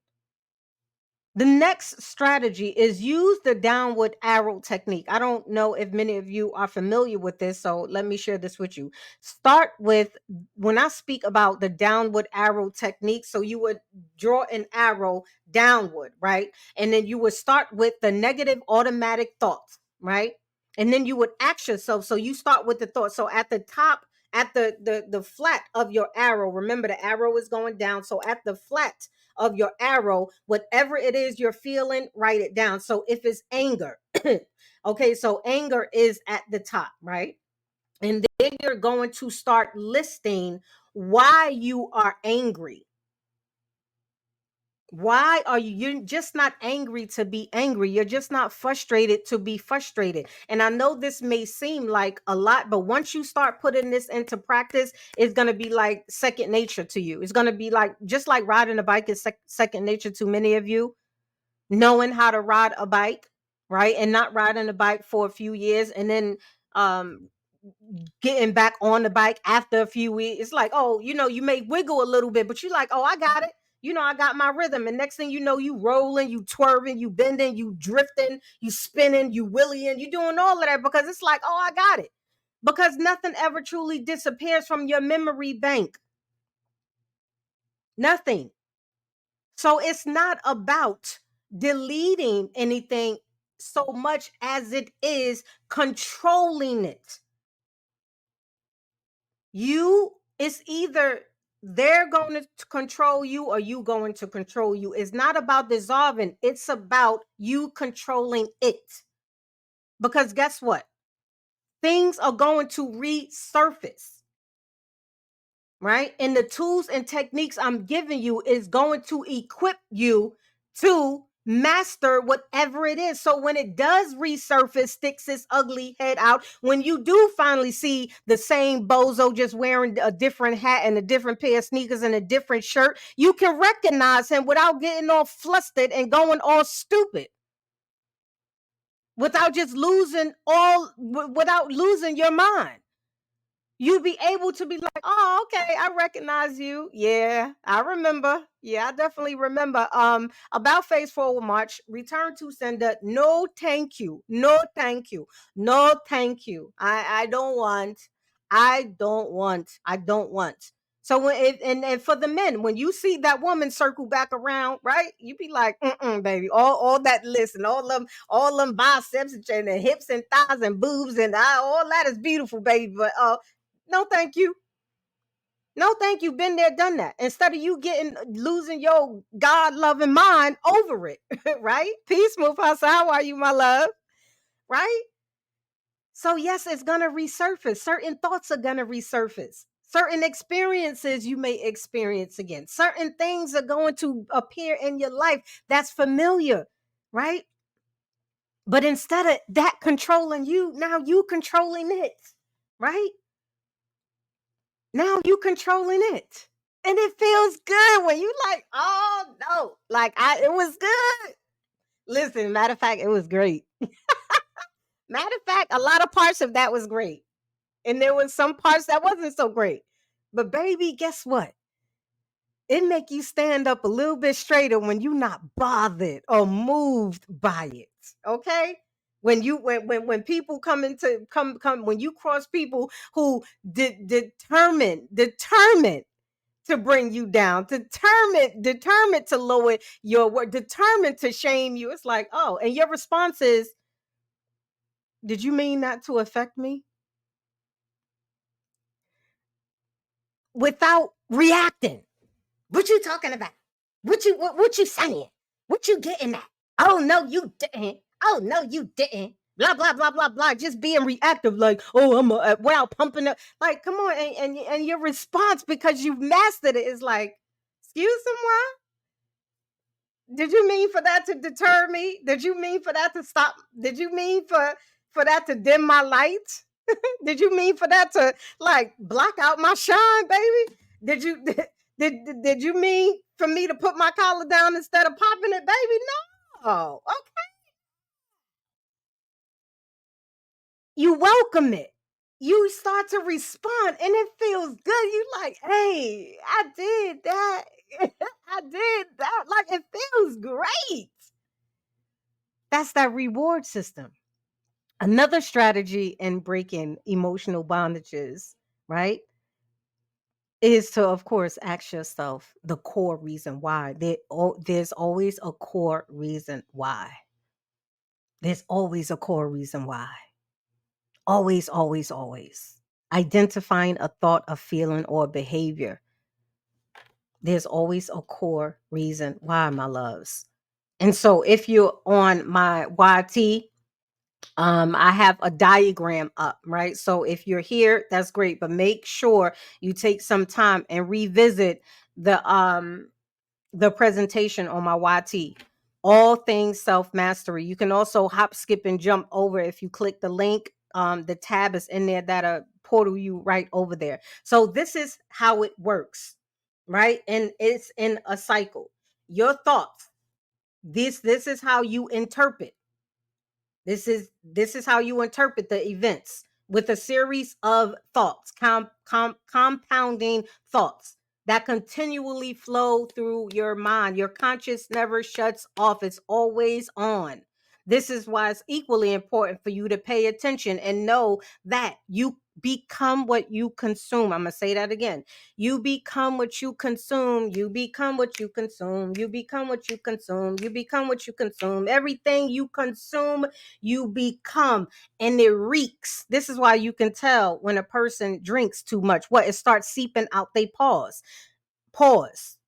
The next strategy is use the downward arrow technique. I don't know if many of you are familiar with this, so let me share this with you. Start with, when I speak about the downward arrow technique, so you would draw an arrow downward, right? And then you would start with the negative automatic thoughts, right? And then you would ask yourself. So you start with the thought. So at the top, at the flat of your arrow, remember the arrow is going down. So at the flat of your arrow, whatever it is you're feeling, write it down. So if it's anger, okay, so anger is at the top, right? And then you're going to start listing why you are angry. Why are you're just not angry to be angry? You're just not frustrated to be frustrated. And I know this may seem like a lot, but once you start putting this into practice, it's going to be like second nature to you. It's going to be like, just like riding a bike is second nature to many of you, knowing how to ride a bike, right? And not riding a bike for a few years and then getting back on the bike after a few weeks. It's like, oh, you may wiggle a little bit, but you're like, oh, I got it. I got my rhythm. And next thing you know, you rolling, you twirling, you bending, you drifting, you spinning, you willying, you doing all of that because it's like, oh, I got it. Because nothing ever truly disappears from your memory bank. Nothing. So it's not about deleting anything so much as it is controlling it. It's either they're going to control you or you going to control you. It's not about dissolving, it's about you controlling it. Because guess what? Things are going to resurface, right? And the tools and techniques I'm giving you is going to equip you to master whatever it is. So when it does resurface, sticks its ugly head out, when you do finally see the same bozo just wearing a different hat and a different pair of sneakers and a different shirt, you can recognize him without getting all flustered and going all stupid. Without just without losing your mind. You be able to be like, oh, okay, I recognize you. Yeah, I remember. Yeah, I definitely remember. About phase forward march, return to sender. No, thank you. No, thank you. No, thank you. I don't want. I don't want. I don't want. So and for the men, when you see that woman circle back around, right? You be like, baby, all that list and all them biceps and the hips and thighs and boobs and all that is beautiful, baby. But no, thank you. No, thank you. Been there, done that. Instead of you losing your God loving mind over it, right? Peace, Mufasa. How are you, my love? Right? So, yes, it's going to resurface. Certain thoughts are going to resurface. Certain experiences you may experience again. Certain things are going to appear in your life that's familiar, right? But instead of that controlling you, now you controlling it, right? Now you controlling it. And it feels good when you like, oh no, like it was good. Listen, matter of fact, it was great. Matter of fact, a lot of parts of that was great. And there was some parts that wasn't so great. But baby, guess what? It make you stand up a little bit straighter when you're not bothered or moved by it. Okay? When people come when you cross people who determined to bring you down, determined to lower your work, determined to shame you. It's like, oh, and your response is, did you mean that to affect me? Without reacting. What you talking about? What you saying? What you getting at? Oh no, you didn't. Oh no, you didn't. Blah blah blah blah blah. Just being reactive, like, oh, wow, pumping up. Like, come on, and your response because you've mastered it is like, excuse someone. Did you mean for that to deter me? Did you mean for that to stop? Did you mean for that to dim my light? Did you mean for that to like block out my shine, baby? Did you did you mean for me to put my collar down instead of popping it, baby? No. Okay. You welcome it. You start to respond and it feels good. You like, hey, I did that. I did that. Like it feels great. That's that reward system. Another strategy in breaking emotional bondages, right, is to, of course, ask yourself the core reason why. There's always a core reason why. There's always a core reason why. Always, always, always. Identifying a thought, a feeling, or a behavior. There's always a core reason why, my loves. And so if you're on my YT, I have a diagram up, right? So if you're here, that's great, but make sure you take some time and revisit the presentation on my YT. All things self-mastery. You can also hop, skip, and jump over if you click the link. The tab is in there that'll portal you right over there. So this is how it works, right? And it's in a cycle. Your thoughts. This is how you interpret. This is how you interpret the events with a series of thoughts, compounding thoughts. that continually flow through your mind. Your conscious never shuts off, it's always on. This is why it's equally important for you to pay attention and know that you become what you consume. I'm going to say that again. You become what you consume. You become what you consume. You become what you consume. You become what you consume. Everything you consume, you become, and it reeks. This is why you can tell when a person drinks too much. What? It starts seeping out they pores. Pores.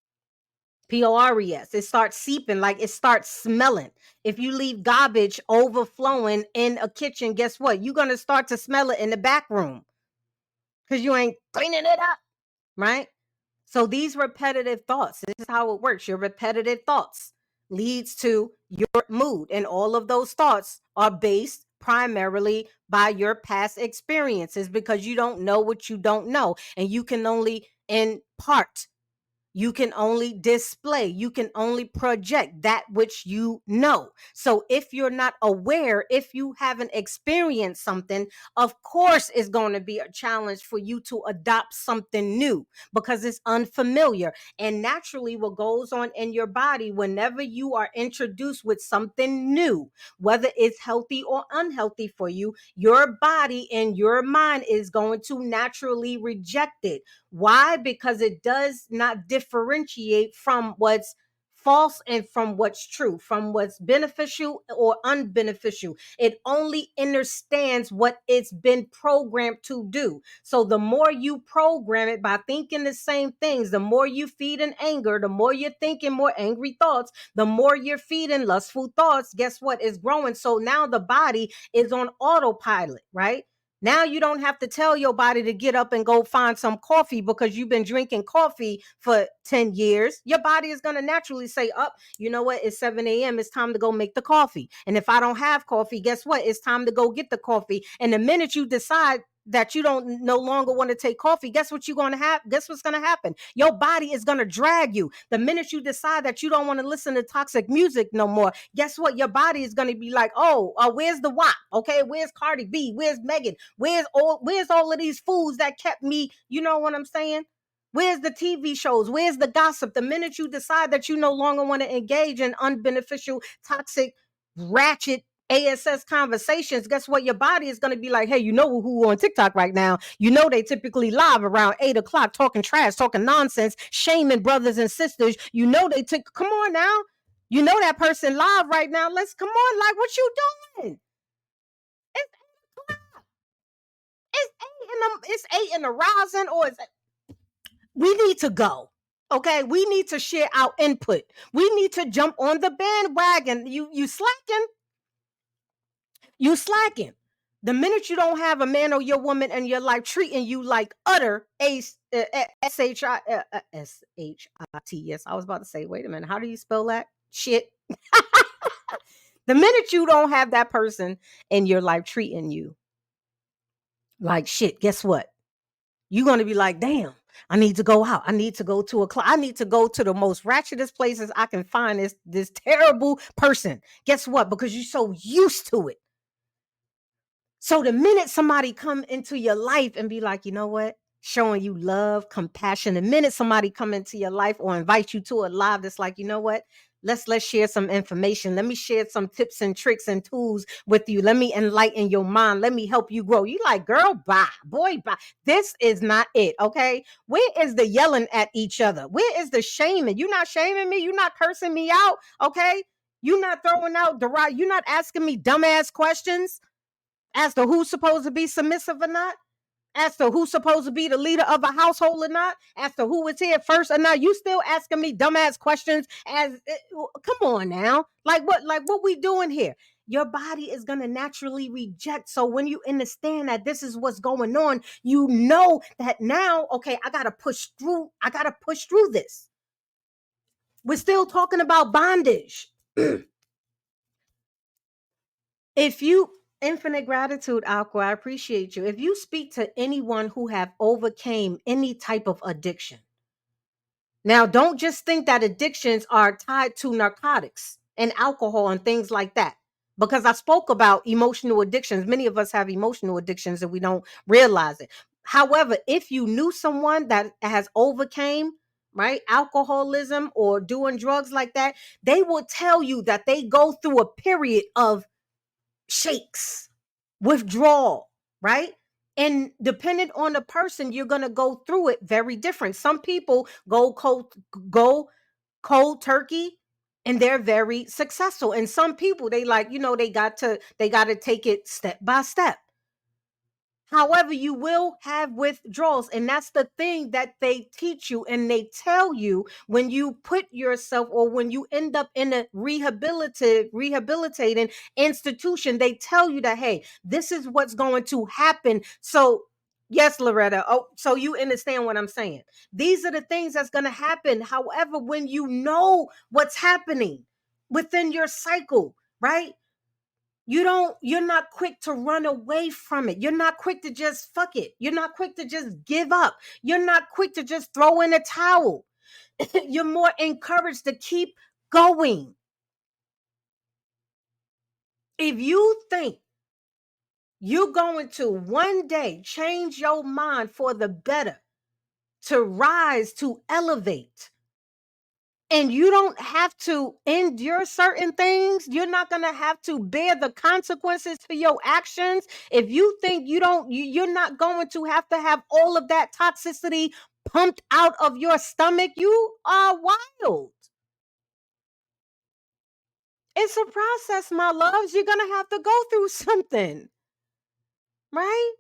Pores. It starts seeping, like it starts smelling. If you leave garbage overflowing in a kitchen, guess what? You're going to start to smell it in the back room because you ain't cleaning it up, right? So these repetitive thoughts, this is how it works. Your repetitive thoughts leads to your mood, and all of those thoughts are based primarily by your past experiences, because you don't know what you don't know, and you can only in part, you can only display, you can only project that which you know. So if you're not aware, if you haven't experienced something, of course it's going to be a challenge for you to adopt something new because it's unfamiliar. And naturally, what goes on in your body whenever you are introduced with something new, whether it's healthy or unhealthy for you, your body and your mind is going to naturally reject it. Why? Because it does not differentiate from what's false and from what's true, from what's beneficial or unbeneficial. It only understands what it's been programmed to do. So the more you program it by thinking the same things, the more you feed in anger, the more you're thinking more angry thoughts, the more you're feeding lustful thoughts, guess what? It's growing. So now the body is on autopilot, right? Now you don't have to tell your body to get up and go find some coffee because you've been drinking coffee for 10 years. Your body is going to naturally say, up, you know what? It's 7 a.m. It's time to go make the coffee. And if I don't have coffee, guess what? It's time to go get the coffee. And the minute you decide that you don't no longer want to take coffee, guess what you're going to have? Guess what's going to happen? Your body is going to drag you. The minute you decide that you don't want to listen to toxic music no more, guess what? Your body is going to be like, oh, where's the WAP? Okay, where's Cardi B? Where's Megan? Where's all of these foods that kept me, you know what I'm saying? Where's the TV shows? Where's the gossip? The minute you decide that you no longer want to engage in unbeneficial, toxic, ratchet ASS conversations, guess what? Your body is going to be like, hey, you know who on TikTok right now? You know they typically live around 8 o'clock talking trash, talking nonsense, shaming brothers and sisters. You know they took, come on now. You know that person live right now. Let's come on, like what you doing? It's it's 8 in the rising, or we need to go. Okay, we need to share our input. We need to jump on the bandwagon. You slacking. You slacking. The minute you don't have a man or your woman in your life treating you like utter S-H-I-T. Yes, I was about to say, wait a minute, how do you spell that? Shit. The minute you don't have that person in your life treating you like shit, guess what? You're going to be like, damn, I need to go out. I need to go to a club. I need to go to the most ratchetest places I can find this terrible person. Guess what? Because you're so used to it. So the minute somebody come into your life and be like, you know what? Showing you love, compassion. The minute somebody come into your life or invite you to a live that's like, you know what? Let's share some information. Let me share some tips and tricks and tools with you. Let me enlighten your mind. Let me help you grow. You like, girl, bye. Boy, bye. This is not it, okay? Where is the yelling at each other? Where is the shaming? You're not shaming me. You're not cursing me out, okay? You're not throwing out the right. You're not asking me dumbass questions as to who's supposed to be submissive or not, as to who's supposed to be the leader of a household or not, as to who is here first or not. You still asking me dumbass questions come on now. Like what we doing here? Your body is going to naturally reject. So when you understand that this is what's going on, you know that now, okay, I got to push through. I got to push through this. We're still talking about bondage. If you infinite gratitude, Aqua, I appreciate you. If you speak to anyone who have overcame any type of addiction, now don't just think that addictions are tied to narcotics and alcohol and things like that. Because I spoke about emotional addictions. Many of us have emotional addictions and we don't realize it. However, if you knew someone that has overcame right? Alcoholism or doing drugs like that, they will tell you that they go through a period of shakes, withdrawal, right? And depending on the person, you're gonna go through it very different. Some people go cold turkey and they're very successful. And some people they like, they got to take it step by step. However, you will have withdrawals. And that's the thing that they teach you and they tell you when you put yourself or when you end up in a rehabilitating institution, they tell you that, hey, this is what's going to happen. So, yes, Loretta. Oh, so you understand what I'm saying. These are the things that's going to happen. However, when you know what's happening within your cycle, right? You're not quick to run away from it. You're not quick to just fuck it. You're not quick to just give up. You're not quick to just throw in a towel. You're more encouraged to keep going. If you think you're going to one day change your mind for the better, to rise, to elevate, and you don't have to endure certain things, you're not going to have to bear the consequences for your actions. If you think you're not going to have all of that toxicity pumped out of your stomach, you are wild. It's a process, my loves. You're going to have to go through something, right?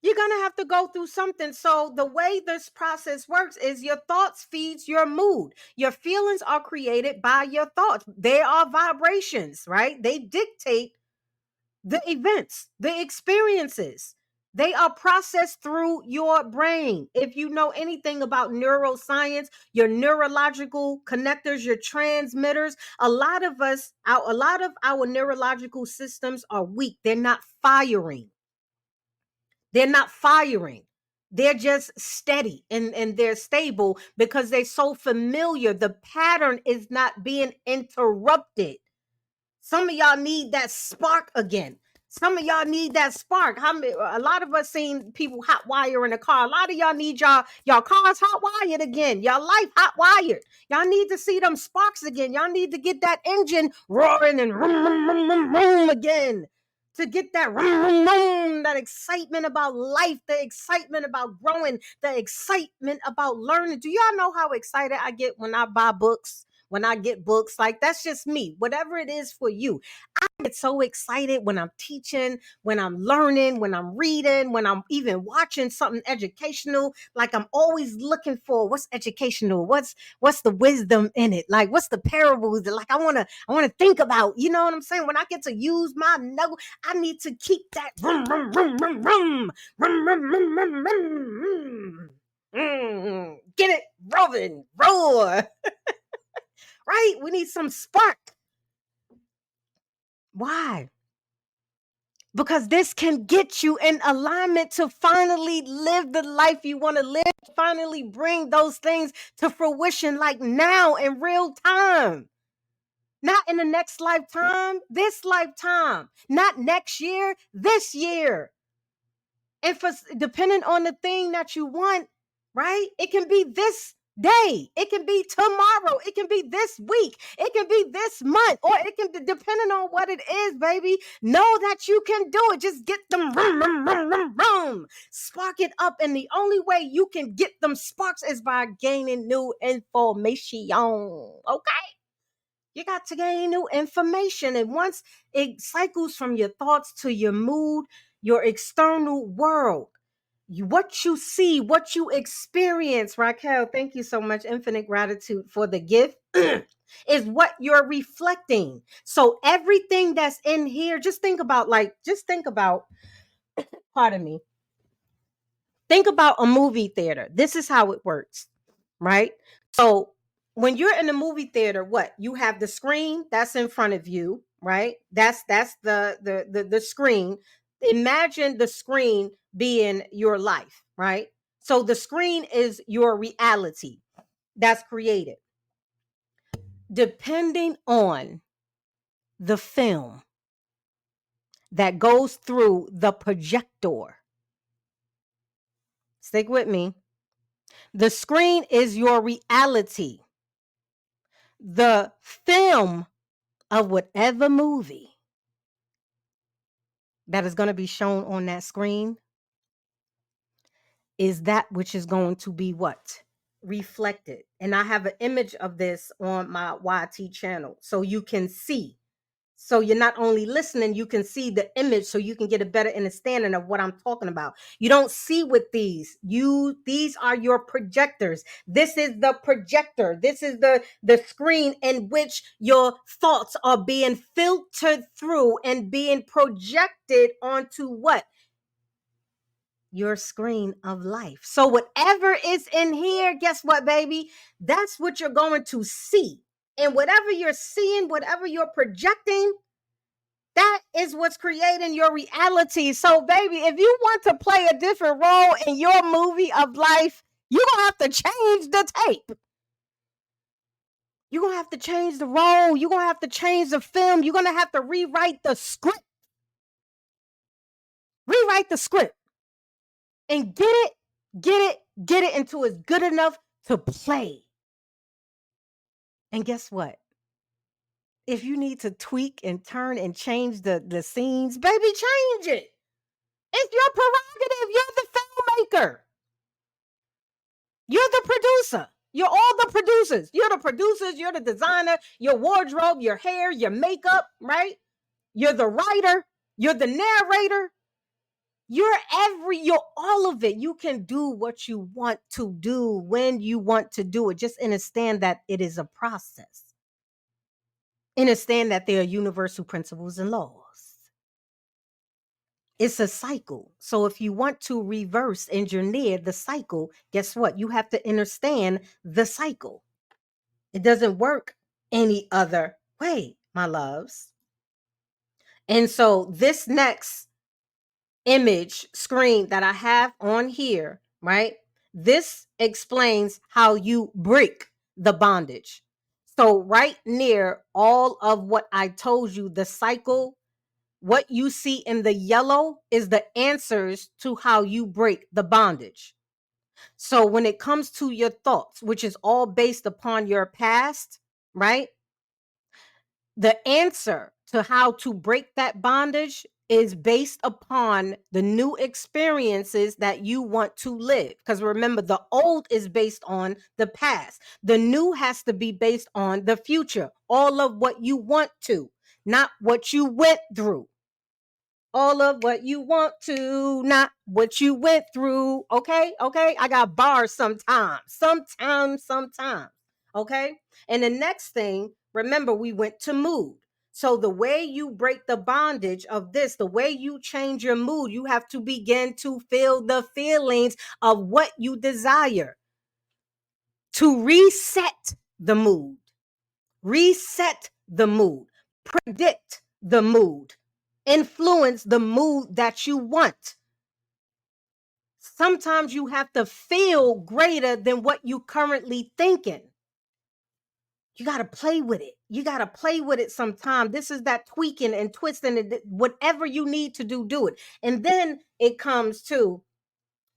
You're going to have to go through something. So the way this process works is your thoughts feeds your mood. Your feelings are created by your thoughts. They are vibrations, right? They dictate the events, the experiences. They are processed through your brain. If you know anything about neuroscience, your neurological connectors, your transmitters, a lot of our neurological systems are weak. They're not firing. They're not firing. They're just steady and they're stable because they're so familiar. The pattern is not being interrupted. Some of y'all need that spark again. Some of y'all need that spark. A lot of us seen people hot wire in a car. A lot of y'all need y'all cars hot wired again. Y'all life hot wired. Y'all need to see them sparks again. Y'all need to get that engine roaring and vroom, vroom, vroom, vroom, vroom again. To get that vroom, vroom, vroom, that excitement about life, the excitement about growing, the excitement about learning. Do y'all know how excited I get when I buy books? When I get books, like that's just me, whatever it is for you. I get so excited when I'm teaching, when I'm learning, when I'm reading, when I'm even watching something educational. Like I'm always looking for what's educational, what's the wisdom in it, like what's the parables that like I want to think about. You know what I'm saying? When I get to use my nose, I need to keep that vroom, vroom, vroom, vroom, vroom, vroom, vroom, vroom, vroom, vroom, get it rolling, roar. Right? We need some spark. Why? Because this can get you in alignment to finally live the life you want to live, finally bring those things to fruition like now in real time. Not in the next lifetime, this lifetime. Not next year, this year. And for depending on the thing that you want, right? It can be this day, it can be tomorrow, it can be this week, it can be this month, or it can be depending on what it is, baby. Know that you can do it. Just get them vroom, vroom, vroom, vroom, vroom. Spark it up. And the only way you can get them sparks is by gaining new information. Okay? You got to gain new information. And once it cycles from your thoughts to your mood, your external world, what you see, what you experience, Raquel, thank you so much. Infinite gratitude for the gift. Is what you're reflecting. So everything that's in here, just think about, pardon me, think about a movie theater. This is how it works, right? So when you're in the movie theater, what you have the screen that's in front of you, right? That's the screen. Imagine the screen being your life, right? So the screen is your reality that's created. Depending on the film that goes through the projector, stick with me. The screen is your reality. The film of whatever movie that is going to be shown on that screen is that which is going to be what? Reflected. And I have an image of this on my YT channel so you can see. So you're not only listening, you can see the image so you can get a better understanding of what I'm talking about. You don't see with these. These are your projectors. This is the projector. This is the screen in which your thoughts are being filtered through and being projected onto what? Your screen of life. So whatever is in here, guess what, baby? That's what you're going to see. And whatever you're seeing, whatever you're projecting, that is what's creating your reality. So, baby, if you want to play a different role in your movie of life, you're going to have to change the tape. You're going to have to change the role. You're going to have to change the film. You're going to have to rewrite the script. Rewrite the script. And get it until it's good enough to play. And guess what? If you need to tweak and turn and change the scenes, baby, change it. It's your prerogative. You're the filmmaker. You're the producer. You're all the producers. You're the producers. You're the designer. Your wardrobe, your hair, your makeup, right? You're the writer. You're the narrator. You're all of it. You can do what you want to do when you want to do it. Just understand that it is a process. Understand that there are universal principles and laws. It's a cycle. So if you want to reverse engineer the cycle, guess what? You have to understand the cycle. It doesn't work any other way, my loves. And so this next image screen that I have on here, right? This explains how you break the bondage. So right near all of what I told you, the cycle, what you see in the yellow is the answers to how you break the bondage. So when it comes to your thoughts, which is all based upon your past, right? The answer to how to break that bondage is based upon the new experiences that you want to live. Because remember, the old is based on the past. The new has to be based on the future. All of what you want to, not what you went through. All of what you want to, not what you went through. Okay. I got bars sometimes. Okay. And the next thing, remember, we went to mood. So the way you break the bondage of this, the way you change your mood, you have to begin to feel the feelings of what you desire to reset the mood, predict the mood, influence the mood that you want. Sometimes you have to feel greater than what you currently thinking. You got to play with it. You got to play with it sometime. This is that tweaking and twisting and whatever you need to do it. And then it comes to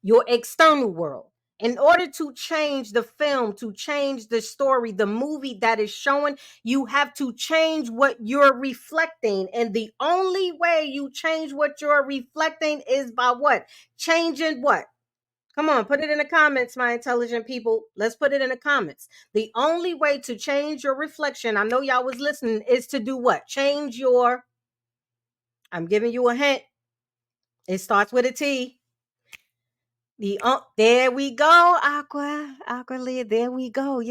your external world. In order to change the film, to change the story, the movie that is showing, you have to change what you're reflecting. And the only way you change what you're reflecting is by what? Changing what? Come on, put it in the comments, my intelligent people. Let's put it in the comments. The only way to change your reflection, I know y'all was listening, is to do what? Change your, I'm giving you a hint. It starts with a T. There we go, Aqua Lid. There we go. Yeah.